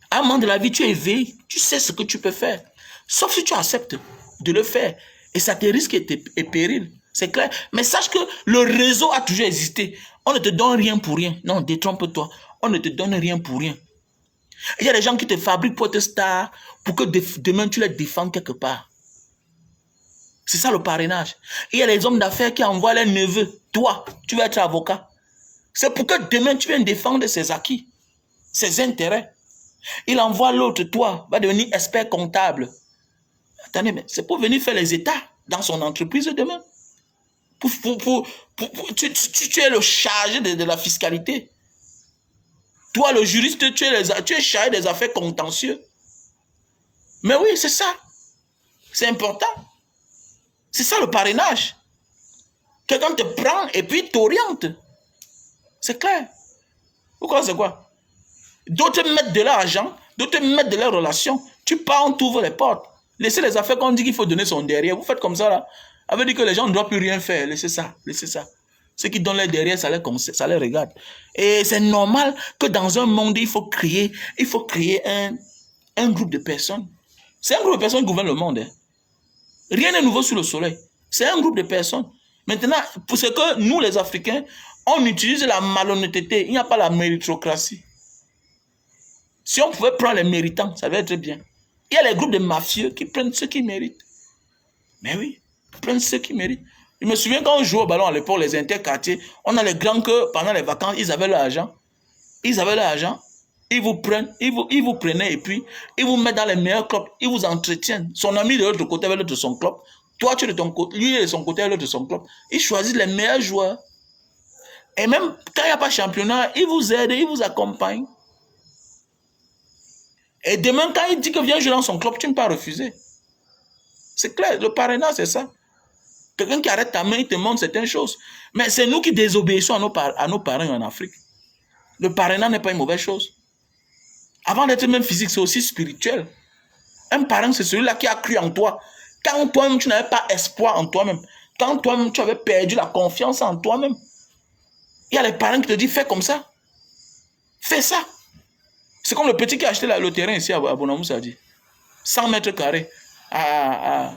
À un moment de la vie, tu es éveillé. Tu sais ce que tu peux faire. Sauf si tu acceptes de le faire. Et ça te risque et péril. C'est clair. Mais sache que le réseau a toujours existé. On ne te donne rien pour rien. Non, détrompe-toi. On ne te donne rien pour rien. Il y a des gens qui te fabriquent pour être star, pour que demain tu les défendes quelque part. C'est ça le parrainage. Il y a les hommes d'affaires qui envoient leurs neveux. Toi, tu vas être avocat. C'est pour que demain tu viennes défendre ses acquis, ses intérêts. Il envoie l'autre, toi, va devenir expert comptable. Attendez, mais c'est pour venir faire les états dans son entreprise demain. Tu es le chargé de la fiscalité. Toi, le juriste, tu es chargé des affaires contentieuses. Mais oui, c'est ça. C'est important. C'est ça le parrainage. Quelqu'un te prend et puis t'oriente. C'est clair. Pourquoi c'est quoi? D'autres mettent de l'argent, d'autres mettent de leurs relations. Tu pars, on t'ouvre les portes. Laissez les affaires qu'on dit qu'il faut donner son derrière. Vous faites comme ça là. Ça veut dire que les gens ne doivent plus rien faire. Laissez ça, laissez ça. Ceux qui donnent leur derrière, ça les regarde. Et c'est normal que dans un monde, il faut créer un groupe de personnes. C'est un groupe de personnes qui gouverne le monde. Hein. Rien n'est nouveau sous le soleil. C'est un groupe de personnes. Maintenant, pour ce que nous, les Africains, on utilise la malhonnêteté. Il n'y a pas la méritocratie. Si on pouvait prendre les méritants, ça va être bien. Il y a les groupes de mafieux qui prennent ceux qui méritent. Mais oui, ils prennent ceux qui méritent. Je me souviens quand on jouait au ballon à l'époque, les interquartiers, on a les grands que pendant les vacances, ils avaient l'argent. Ils avaient l'argent. Ils vous prennent, ils vous prenaient et puis ils vous mettent dans les meilleurs clubs. Ils vous entretiennent. Son ami de l'autre côté avec l'autre de son club. Toi, tu es de ton côté, lui est de son côté avec l'autre de son club. Ils choisissent les meilleurs joueurs. Et même quand il n'y a pas de championnat, ils vous aident, ils vous accompagnent. Et demain, quand il dit que viens jouer dans son club, tu ne peux pas refuser. C'est clair, le parrainage, c'est ça. Quelqu'un qui arrête ta main, il te montre certaines choses. Mais c'est nous qui désobéissons à nos parents en Afrique. Le parrainage n'est pas une mauvaise chose. Avant d'être même physique, c'est aussi spirituel. Un parent, c'est celui-là qui a cru en toi. Quand toi-même, tu n'avais pas espoir en toi-même. Quand toi-même, tu avais perdu la confiance en toi-même. Il y a les parents qui te disent, fais comme ça. Fais ça. C'est comme le petit qui a acheté le terrain ici à Bonamou, ça dit. 100 mètres carrés. À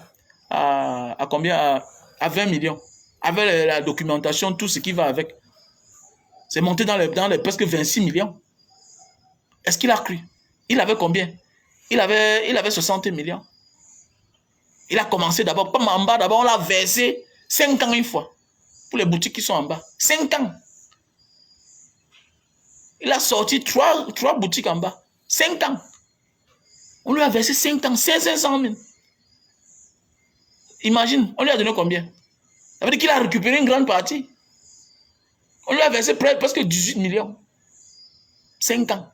combien? À 20 millions. Avec la documentation, tout ce qui va avec. C'est monté dans les presque 26 millions. Est-ce qu'il a cru? Il avait combien? Il avait 60 millions. Il a commencé d'abord, comme en bas, d'abord on l'a versé 5 ans une fois. Pour les boutiques qui sont en bas. 5 ans. Il a sorti 3 boutiques en bas. 5 ans. On lui a versé 5 ans, 500 000. Imagine, on lui a donné combien? Ça veut dire qu'il a récupéré une grande partie. On lui a versé presque 18 millions. 5 ans.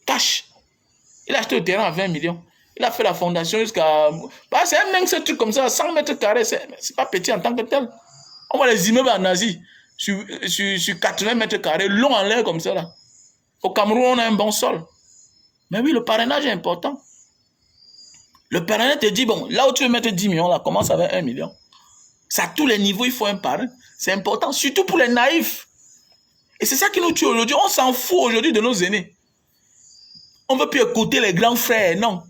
Cash. Il a acheté le terrain à 20 millions. Il a fait la fondation jusqu'à... Bah, c'est même ce truc comme ça, 100 mètres carrés, c'est pas petit en tant que tel. On voit les immeubles en Asie, sur 80 mètres carrés, long en l'air comme ça là. Au Cameroun, on a un bon sol. Mais oui, le parrainage est important. Le parrainage te dit, bon, là où tu veux mettre 10 millions, là, commence avec 1 million. C'est à tous les niveaux, il faut un parrain. C'est important, surtout pour les naïfs. Et c'est ça qui nous tue aujourd'hui. On s'en fout aujourd'hui de nos aînés. On ne veut plus écouter les grands frères, non.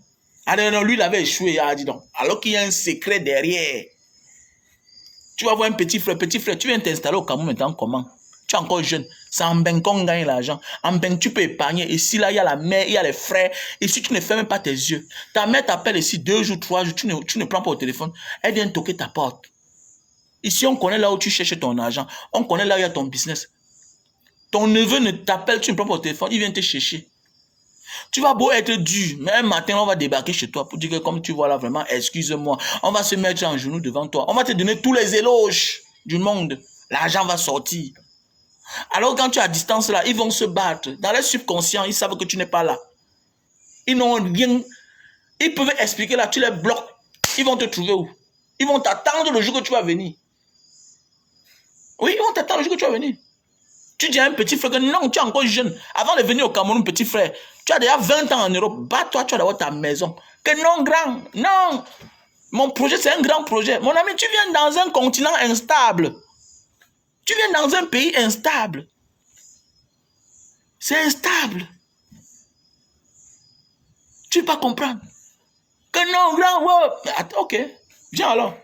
Ah non, lui, il avait échoué, ah, dis donc. Alors qu'il y a un secret derrière. Tu vas voir un petit frère, tu viens t'installer au Cameroun maintenant, comment? Tu es encore jeune. C'est en bain qu'on gagne l'argent. En bain, tu peux épargner. Ici, là, il y a la mère, il y a les frères. Ici, tu ne fermes pas tes yeux. Ta mère t'appelle ici 2 jours, 3 jours, tu ne prends pas au téléphone. Elle vient toquer ta porte. Ici, on connaît là où tu cherches ton argent. On connaît là où il y a ton business. Ton neveu ne t'appelle, tu ne prends pas au téléphone, il vient te chercher. Tu vas beau être dur, mais un matin, on va débarquer chez toi pour dire que comme tu vois là, vraiment, excuse-moi, on va se mettre en genoux devant toi. On va te donner tous les éloges du monde. L'argent va sortir. Alors quand tu es à distance là, ils vont se battre. Dans leur subconscient, ils savent que tu n'es pas là. Ils n'ont rien. Ils peuvent expliquer là, tu les bloques. Ils vont te trouver où? Ils vont t'attendre le jour que tu vas venir. Oui, ils vont t'attendre le jour que tu vas venir. Tu dis à un petit frère que non, tu es encore jeune. Avant de venir au Cameroun, petit frère, tu as déjà 20 ans en Europe. Bats-toi, tu as d'abord ta maison. Que non, grand, non. Mon projet, c'est un grand projet. Mon ami, tu viens dans un continent instable. Tu viens dans un pays instable. C'est instable. Tu ne peux pas comprendre. Que non, grand, wow. Attends, ok, viens alors.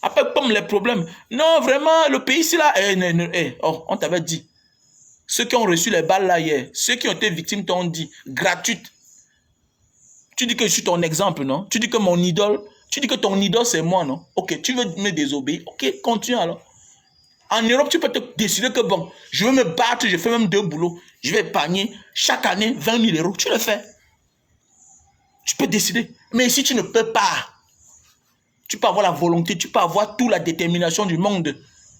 Après, comme les problèmes. Non, vraiment, le pays ici là, on t'avait dit. Ceux qui ont reçu les balles là hier, ceux qui ont été victimes t'ont dit, gratuite. Tu dis que je suis ton exemple, non? Tu dis que mon idole, tu dis que ton idole c'est moi, non? Ok, tu veux me désobéir? Ok, continue alors. En Europe, tu peux te décider que bon, je veux me battre, je fais même 2 boulots. Je vais épargner chaque année 20 000 euros. Tu le fais. Tu peux décider. Mais ici, tu ne peux pas. Tu peux avoir la volonté, tu peux avoir toute la détermination du monde.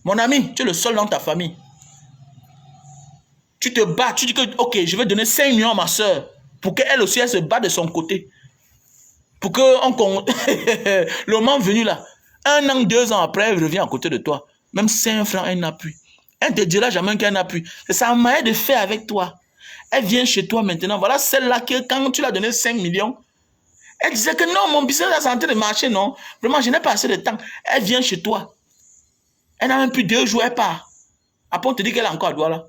Mon ami, tu es le seul dans ta famille. Tu te bats, tu dis que, ok, je vais donner 5 millions à ma soeur pour qu'elle aussi, elle se batte de son côté. Pour que, le moment venu là, 1 an, 2 ans après, elle revient à côté de toi. Même 5 francs, elle n'a plus. Elle ne te dira jamais qu'elle n'a plus. C'est sa manière de faire avec toi. Elle vient chez toi maintenant. Voilà celle-là que quand tu l'as donné 5 millions, elle disait que non, mon business est en train de marcher, non. Vraiment, je n'ai pas assez de temps. Elle vient chez toi. Elle n'a même plus 2 jours, elle part. Après, on te dit qu'elle a encore à doigt là.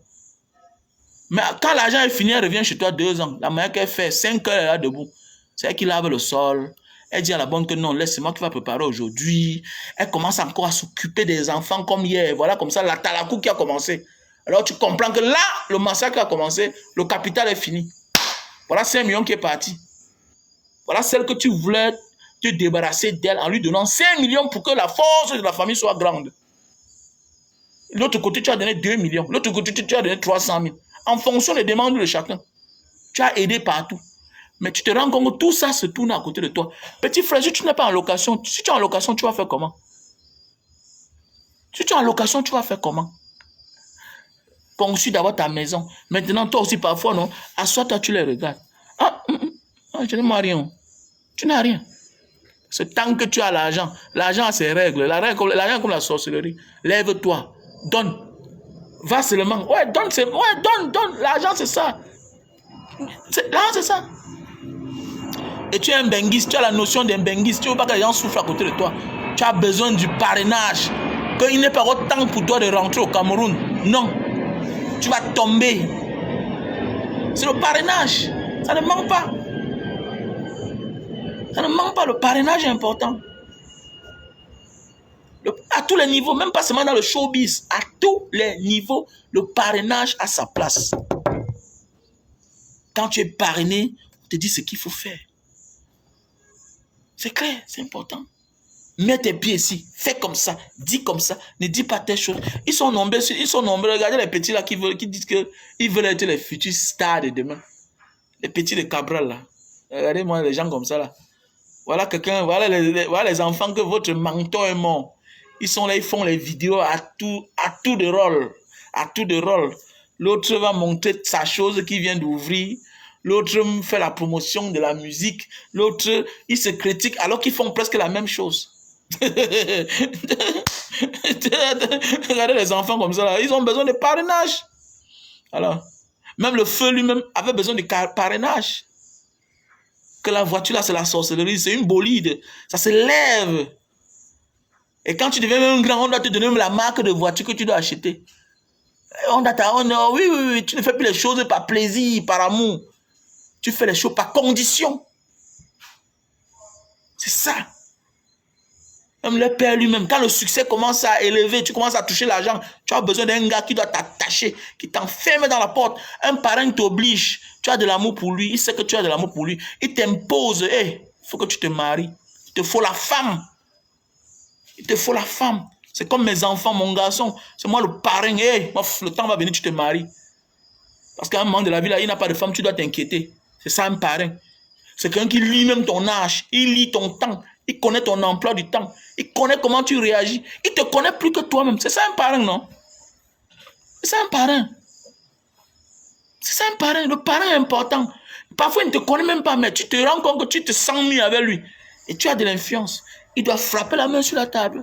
Mais quand l'argent est fini, elle revient chez toi 2 ans. La manière qu'elle fait, 5 heures, elle est là debout. C'est elle qui lave le sol. Elle dit à la bonne que non, laisse, c'est moi qui va préparer aujourd'hui. Elle commence encore à s'occuper des enfants comme hier. Voilà, comme ça, la talakou qui a commencé. Alors tu comprends que là, le massacre a commencé, le capital est fini. Voilà 5 millions qui est parti. Voilà celle que tu voulais te débarrasser d'elle en lui donnant 5 millions pour que la force de la famille soit grande. L'autre côté, tu as donné 2 millions. L'autre côté, tu as donné 300 000. En fonction des demandes de chacun. Tu as aidé partout. Mais tu te rends compte que tout ça se tourne à côté de toi. Petit frère, si tu n'es pas en location, si tu es en location, tu vas faire comment? Si tu es en location, tu vas faire comment? Conçu d'avoir ta maison. Maintenant, toi aussi, parfois, non? Assois-toi, tu les regardes. Je n'ai rien. Tu n'as rien. C'est tant que tu as l'argent. L'argent a ses règles. L'argent comme la sorcellerie. Lève-toi. Donne. Va seulement. Ouais, donne. Ouais, donne. L'argent, c'est ça. L'argent, c'est ça. et tu es un benguiste, tu as la notion d'un benguiste, tu ne veux pas que les gens souffrent à côté de toi. Tu as besoin du parrainage. Qu'il n'est pas autant pour toi de rentrer au Cameroun. Non. Tu vas tomber. C'est le parrainage. Ça ne manque pas. Ça ne manque pas. Le parrainage est important. À tous les niveaux, même pas seulement dans le showbiz, à tous les niveaux, le parrainage a sa place. Quand tu es parrainé, on te dit ce qu'il faut faire. C'est clair, c'est important. Mets tes pieds ici, fais comme ça, dis comme ça, ne dis pas telle chose. Ils sont nombreux. Regardez les petits là qui disent qu'ils veulent être les futurs stars de demain. Les petits de Cabral là. Regardez-moi les gens comme ça là. Voilà quelqu'un, voilà les enfants que votre mentor est mort. Ils sont là, ils font les vidéos à tout de rôle. À tout de rôle. L'autre va montrer sa chose qui vient d'ouvrir. L'autre fait la promotion de la musique. L'autre, il se critique alors qu'ils font presque la même chose. Regardez les enfants comme ça, là. Ils ont besoin de parrainage. Alors, même le feu lui-même avait besoin de parrainage. Que la voiture là, c'est la sorcellerie, c'est une bolide. Ça se lève. Et quand tu deviens même grand, on doit te donner même la marque de voiture que tu dois acheter. Oui, tu ne fais plus les choses par plaisir, par amour. Tu fais les choses par condition. C'est ça. Même le père lui-même, quand le succès commence à élever, tu commences à toucher l'argent, tu as besoin d'un gars qui doit t'attacher, qui t'enferme dans la porte. Un parrain t'oblige. Tu as de l'amour pour lui, il sait que tu as de l'amour pour lui. Il t'impose, il faut que tu te maries. Il te faut la femme. Il te faut la femme. C'est comme mes enfants, mon garçon. C'est moi le parrain. Le temps va venir, tu te maries. Parce qu'à un moment de la vie, là, il n'a pas de femme, tu dois t'inquiéter. C'est ça un parrain. C'est quelqu'un qui lit même ton âge. Il lit ton temps. Il connaît ton emploi du temps. Il connaît comment tu réagis. Il te connaît plus que toi-même. C'est ça un parrain, non? C'est ça un parrain. C'est ça un parrain. Le parrain est important. Parfois, il ne te connaît même pas, mais tu te rends compte que tu te sens mis avec lui. Et tu as de l'influence. Il doit frapper la main sur la table.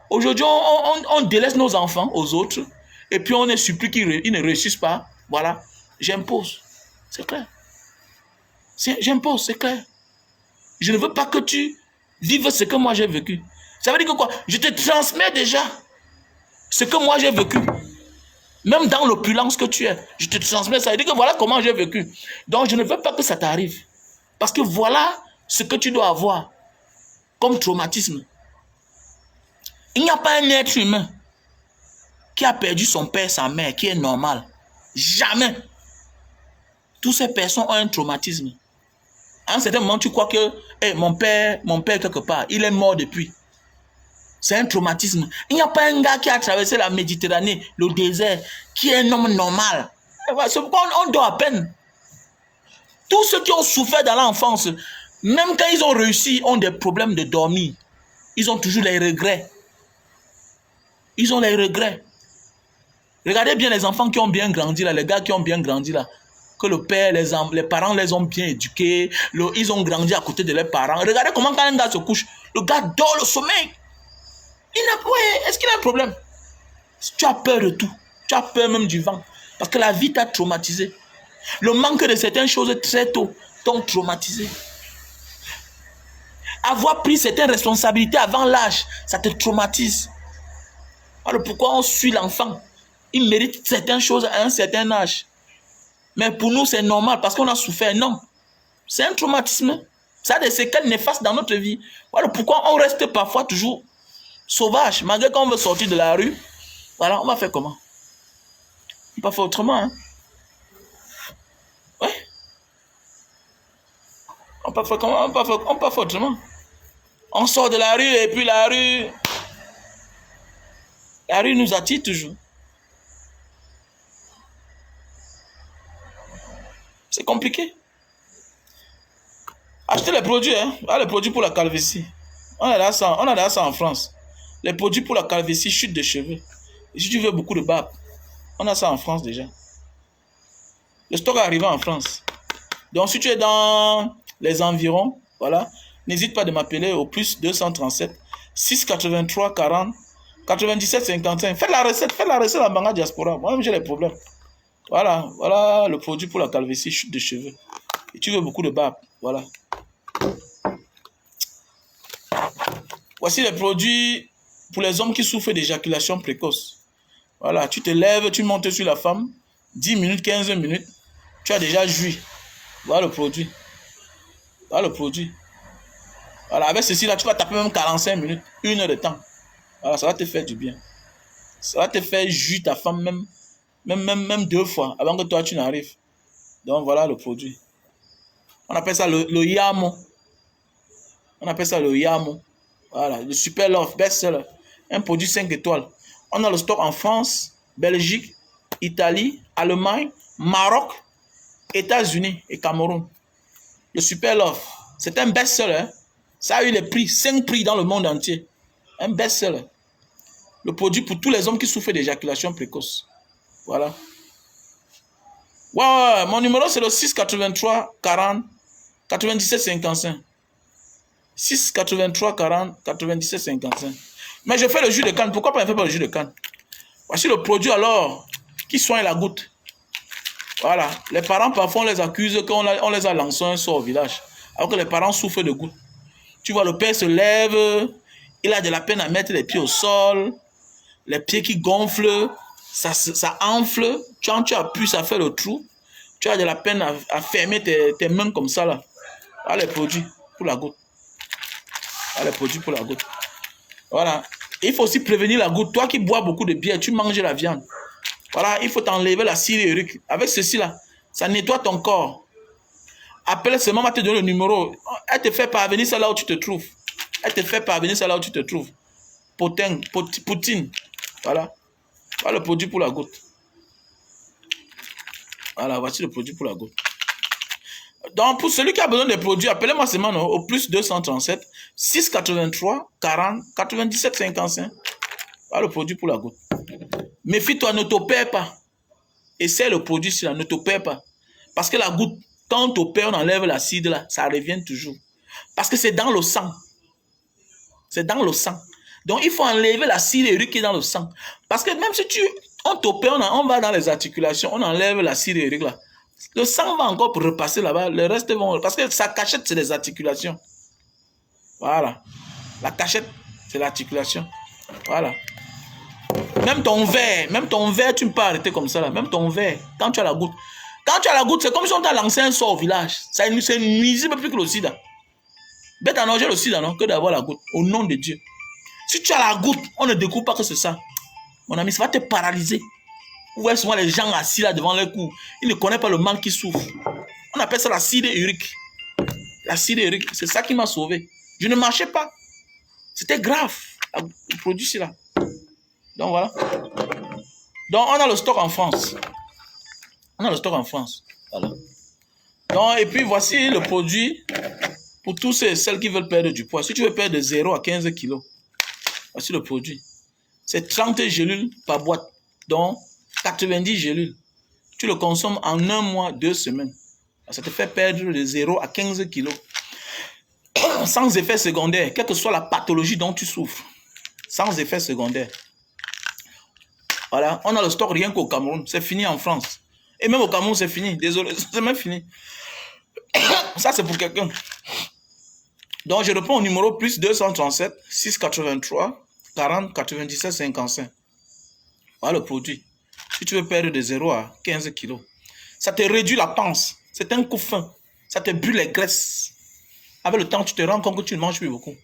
Aujourd'hui, on délaisse nos enfants aux autres. Et puis, on est surpris qu'ils ne réussissent pas. Voilà. J'impose. C'est clair. J'impose, c'est clair. Je ne veux pas que tu vives ce que moi j'ai vécu. Ça veut dire que quoi? Je te transmets déjà ce que moi j'ai vécu. Même dans l'opulence que tu es, je te transmets ça. Ça veut dire que voilà comment j'ai vécu. Donc, je ne veux pas que ça t'arrive. Parce que voilà ce que tu dois avoir comme traumatisme. Il n'y a pas un être humain qui a perdu son père, sa mère, qui est normal. Jamais. Toutes ces personnes ont un traumatisme. À un certain moment, tu crois que mon père, quelque part, il est mort depuis. C'est un traumatisme. Il n'y a pas un gars qui a traversé la Méditerranée, le désert, qui est un homme normal. C'est pourquoi on dort à peine. Tous ceux qui ont souffert dans l'enfance, même quand ils ont réussi, ont des problèmes de dormir. Ils ont toujours les regrets. Ils ont les regrets. Regardez bien les enfants qui ont bien grandi là, les gars qui ont bien grandi là. Que le père, les parents les ont bien éduqués. Ils ont grandi à côté de leurs parents. Regardez comment quand un gars se couche, le gars dort le sommeil. Est-ce qu'il a un problème? Tu as peur de tout. Tu as peur même du vent. Parce que la vie t'a traumatisé. Le manque de certaines choses très tôt t'ont traumatisé. Avoir pris certaines responsabilités avant l'âge, ça te traumatise. Alors pourquoi on suit l'enfant? Il mérite certaines choses à un certain âge. Mais pour nous, c'est normal parce qu'on a souffert. Non. C'est un traumatisme. Ça a des séquelles néfastes dans notre vie. Voilà pourquoi on reste parfois toujours sauvage. Malgré qu'on veut sortir de la rue, voilà, on va faire comment? On va faire autrement. Hein? Ouais. On peut faire comment? On peut faire autrement. On sort de la rue et puis la rue nous attire toujours. C'est compliqué. Achetez les produits, hein. Les produits pour la calvitie. On a ça en France. Les produits pour la calvitie, chute de cheveux. Et si tu veux beaucoup de barbe, on a ça en France déjà. Le stock est arrivé en France. Donc si tu es dans les environs, voilà, n'hésite pas de m'appeler au plus 237 683 40 97 55. Faites la recette en Banga Diaspora. Moi-même j'ai les problèmes. Voilà le produit pour la calvitie, chute de cheveux. Et tu veux beaucoup de barbe, voilà. Voici les produits pour les hommes qui souffrent d'éjaculation précoce. Voilà, tu te lèves, tu montes sur la femme, 10 minutes, 15 minutes, tu as déjà joui. Voilà le produit. Voilà le produit. Voilà, avec ceci là, tu vas taper même 45 minutes, 1 heure de temps. Voilà, ça va te faire du bien. Ça va te faire jouir ta femme même 2 fois avant que toi tu n'arrives. Donc voilà le produit. On appelle ça le Yamo. On appelle ça le Yamo. Voilà, le Super Love, best-seller. Un produit 5 étoiles. On a le stock en France, Belgique, Italie, Allemagne, Maroc, États-Unis et Cameroun. Le Super Love, c'est un best-seller. Hein? Ça a eu les prix, 5 prix dans le monde entier. Un best-seller. Le produit pour tous les hommes qui souffrent d'éjaculation précoce. Voilà. Ouais, mon numéro c'est le 683 40 97 55. 683 40 97 55. Mais je fais le jus de canne. Pourquoi pas je ne fais pas le jus de canne? Voici le produit alors qui soigne la goutte. Voilà. Les parents parfois on les accuse qu'on les a lancés un sort au village. Alors que les parents souffrent de goutte. Tu vois, le père se lève, il a de la peine à mettre les pieds au sol, les pieds qui gonflent, ça enfle, tu appuies, ça fait le trou. Tu as de la peine à fermer tes mains comme ça là. Voilà les produits pour la goutte. Voilà les produits pour la goutte. Voilà. Et il faut aussi prévenir la goutte. Toi qui bois beaucoup de bière, tu manges la viande. Voilà, il faut t'enlever la cire urique. Avec ceci là, ça nettoie ton corps. Appelle seulement, va te donner le numéro. Elle te fait parvenir ça là où tu te trouves. Elle te fait parvenir ça là où tu te trouves. Poutine. Voilà. Voilà le produit pour la goutte. Voilà, voici le produit pour la goutte. Donc, pour celui qui a besoin des produits, appelez-moi seulement au plus 237 683 40 97 55. Voilà le produit pour la goutte. Méfie-toi, ne te perds pas. Essaie le produit sur là, ne te perds pas. Parce que la goutte, quand on te perd, on enlève l'acide là, ça revient toujours. Parce que c'est dans le sang. C'est dans le sang. Donc, il faut enlever l'acide urique qui est dans le sang. Parce que même si on te perd, on va dans les articulations, on enlève l'acide urique là. Le sang va encore pour repasser là-bas, le reste vont... Parce que sa cachette, c'est les articulations. Voilà. La cachette, c'est l'articulation. Voilà. Même ton verre, tu ne peux pas arrêter comme ça là. Même ton verre, quand tu as la goutte. Quand tu as la goutte, c'est comme si on t'a lancé un sort au village. C'est nuisible plus que le sida. Bête à manger le sida, non? Que d'avoir la goutte. Au nom de Dieu. Si tu as la goutte, on ne découvre pas que c'est ça. Mon ami, ça va te paralyser. Vous voyez souvent les gens assis là devant leur cou. Ils ne connaissent pas le mal qui souffre. On appelle ça l'acide urique. L'acide urique, c'est ça qui m'a sauvé. Je ne marchais pas. C'était grave. Le produit, c'est là. Donc voilà. Donc on a le stock en France. On a le stock en France. Voilà. Donc, et puis voici le produit pour tous celles qui veulent perdre du poids. Si tu veux perdre de 0 à 15 kilos, voici le produit. C'est 30 gélules par boîte. Donc 90 gélules. Tu le consommes en 1 mois, 2 semaines. Ça te fait perdre de 0 à 15 kilos. Sans effet secondaire, quelle que soit la pathologie dont tu souffres. Sans effet secondaire. Voilà, on a le stock rien qu'au Cameroun. C'est fini en France. Et même au Cameroun, c'est fini. Désolé, c'est même fini. Ça, c'est pour quelqu'un. Donc, je reprends au numéro plus 237 683 40 97 55. Voilà le produit. Si tu veux perdre de 0 à 15 kilos, ça te réduit la panse. C'est un coup fin. Ça te brûle les graisses. Avec le temps, tu te rends compte que tu ne manges plus beaucoup.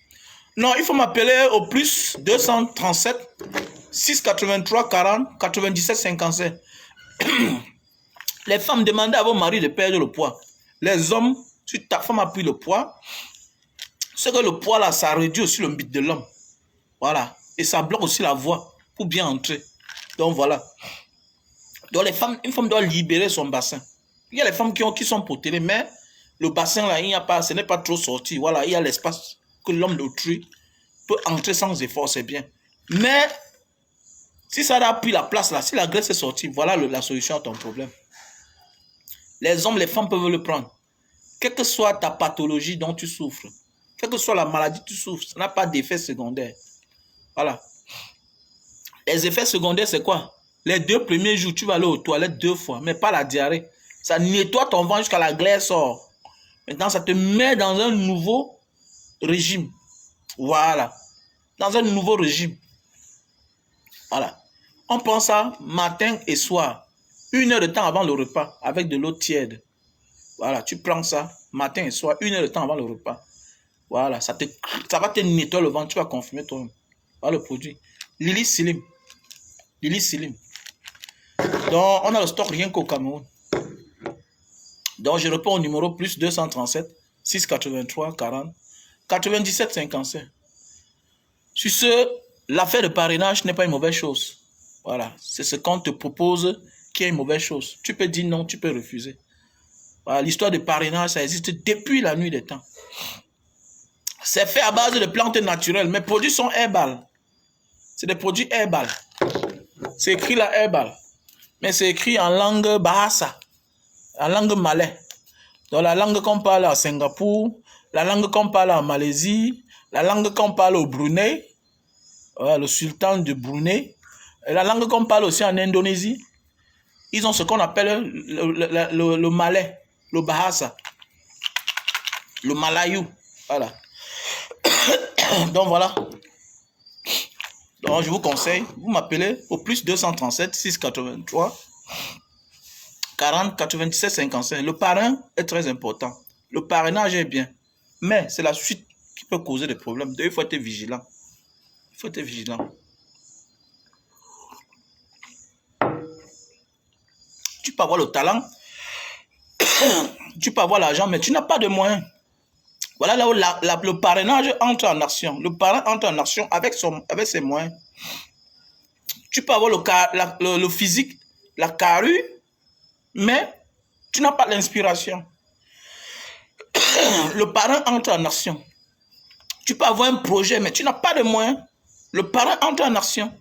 Non, il faut m'appeler au plus 237 683 40 97 57. Les femmes, demandez à vos maris de perdre le poids. Les hommes, si ta femme a pris le poids, c'est que le poids là, ça réduit aussi le mythe de l'homme. Voilà. Et ça bloque aussi la voie pour bien entrer. Donc voilà. Donc les femmes, une femme doit libérer son bassin. Il y a les femmes qui sont potelées, mais le bassin là, il n'y a pas, ce n'est pas trop sorti. Voilà, il y a l'espace que l'homme d'autrui peut entrer sans effort, c'est bien. Mais si ça a pris la place là, si la graisse est sortie, voilà la solution à ton problème. Les hommes, les femmes peuvent le prendre. Quelle que soit ta pathologie dont tu souffres, quelle que soit la maladie que tu souffres, ça n'a pas d'effet secondaire. Voilà. Les effets secondaires, c'est quoi? Les 2 premiers jours, tu vas aller aux toilettes 2 fois, mais pas la diarrhée. Ça nettoie ton ventre jusqu'à la glaire sort. Maintenant, ça te met dans un nouveau régime. Voilà. dans un nouveau régime. Voilà. On prend ça matin et soir. 1 heure de temps avant le repas, avec de l'eau tiède. Voilà, tu prends ça matin et soir, 1 heure de temps avant le repas. Voilà, ça va te nettoyer le ventre, tu vas confirmer toi-même. Voilà le produit. Lily Slim. Lily Slim. Donc, on a le stock rien qu'au Cameroun. Donc, je réponds au numéro plus 237 683 40 97 55. Sur ce, l'affaire de parrainage n'est pas une mauvaise chose. Voilà, c'est ce qu'on te propose qui est une mauvaise chose. Tu peux dire non, tu peux refuser. Voilà, l'histoire de parrainage, ça existe depuis la nuit des temps. C'est fait à base de plantes naturelles. Mes produits sont herbal. C'est des produits herbal. C'est écrit là herbal. Mais c'est écrit en langue bahasa, en langue malais. Dans la langue qu'on parle à Singapour, la langue qu'on parle en Malaisie, la langue qu'on parle au Brunei, le sultan de Brunei, et la langue qu'on parle aussi en Indonésie. Ils ont ce qu'on appelle le malais, le bahasa, le malayou. Voilà. Donc voilà. Donc je vous conseille, vous m'appelez au plus 237 683 40 97 55. Le parrain est très important. Le parrainage est bien. Mais c'est la suite qui peut causer des problèmes. Donc, il faut être vigilant. Il faut être vigilant. Tu peux avoir le talent, tu peux avoir l'argent, mais tu n'as pas de moyens. Voilà là où le parrainage entre en action. Le parrain entre en action avec ses moyens. Tu peux avoir le physique, la carrure, mais tu n'as pas l'inspiration. Le parrain entre en action. Tu peux avoir un projet, mais tu n'as pas de moyens. Le parrain entre en action.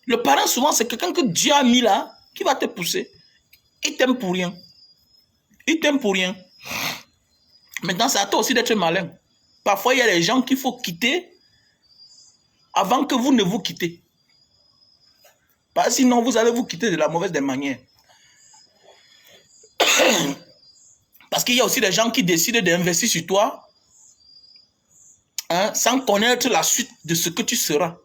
Le parrain, souvent, c'est quelqu'un que Dieu a mis là, qui va te pousser. Il t'aime pour rien. Il t'aime pour rien. Maintenant, c'est à toi aussi d'être malin. Parfois, il y a des gens qu'il faut quitter avant que vous ne vous quittez. Parce que sinon, vous allez vous quitter de la mauvaise des manières. Parce qu'il y a aussi des gens qui décident d'investir sur toi sans connaître la suite de ce que tu seras.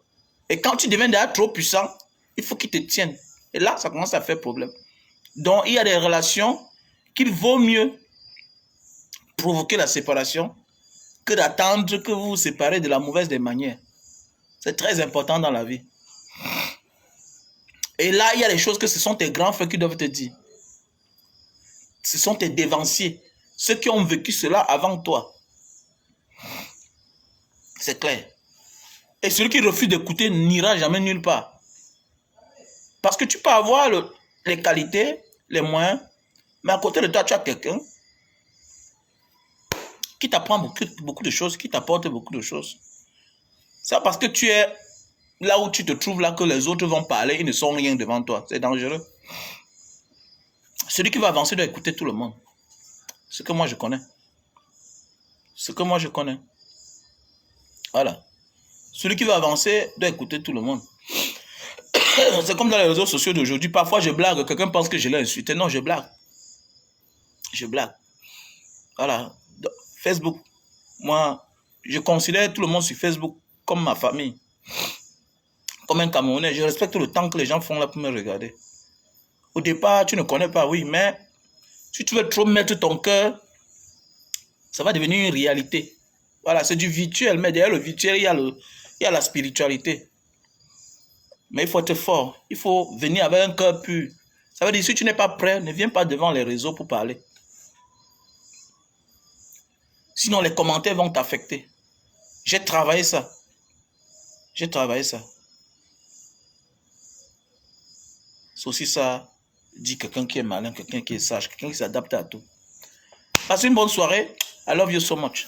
Et quand tu deviens déjà trop puissant, il faut qu'ils te tiennent. Et là, ça commence à faire problème. Donc, il y a des relations qu'il vaut mieux provoquer la séparation que d'attendre que vous vous séparez de la mauvaise des manières. C'est très important dans la vie. Et là, il y a des choses que ce sont tes grands frères qui doivent te dire. Ce sont tes dévanciers. Ceux qui ont vécu cela avant toi. C'est clair. Et celui qui refuse d'écouter n'ira jamais nulle part. Parce que tu peux avoir les qualités, les moyens, mais à côté de toi, tu as quelqu'un qui t'apprend beaucoup de choses, qui t'apporte beaucoup de choses. C'est parce que tu es là où tu te trouves, là que les autres vont parler, ils ne sont rien devant toi. C'est dangereux. Celui qui va avancer doit écouter tout le monde. Ce que moi je connais. Ce que moi je connais. Voilà. Celui qui va avancer doit écouter tout le monde. C'est comme dans les réseaux sociaux d'aujourd'hui. Parfois je blague, quelqu'un pense que je l'ai insulté. Non, je blague. Je blague. Voilà. Facebook. Moi, je considère tout le monde sur Facebook comme ma famille. Comme un Camerounais. Je respecte le temps que les gens font là pour me regarder. Au départ, tu ne connais pas, oui, mais si tu veux trop mettre ton cœur, ça va devenir une réalité. Voilà, c'est du virtuel, mais derrière le virtuel, il y a la spiritualité. Mais il faut être fort. Il faut venir avec un cœur pur. Ça veut dire, si tu n'es pas prêt, ne viens pas devant les réseaux pour parler. Sinon, les commentaires vont t'affecter. J'ai travaillé ça. J'ai travaillé ça. C'est aussi ça, dit quelqu'un qui est malin, quelqu'un qui est sage, quelqu'un qui s'adapte à tout. Passez une bonne soirée. I love you so much.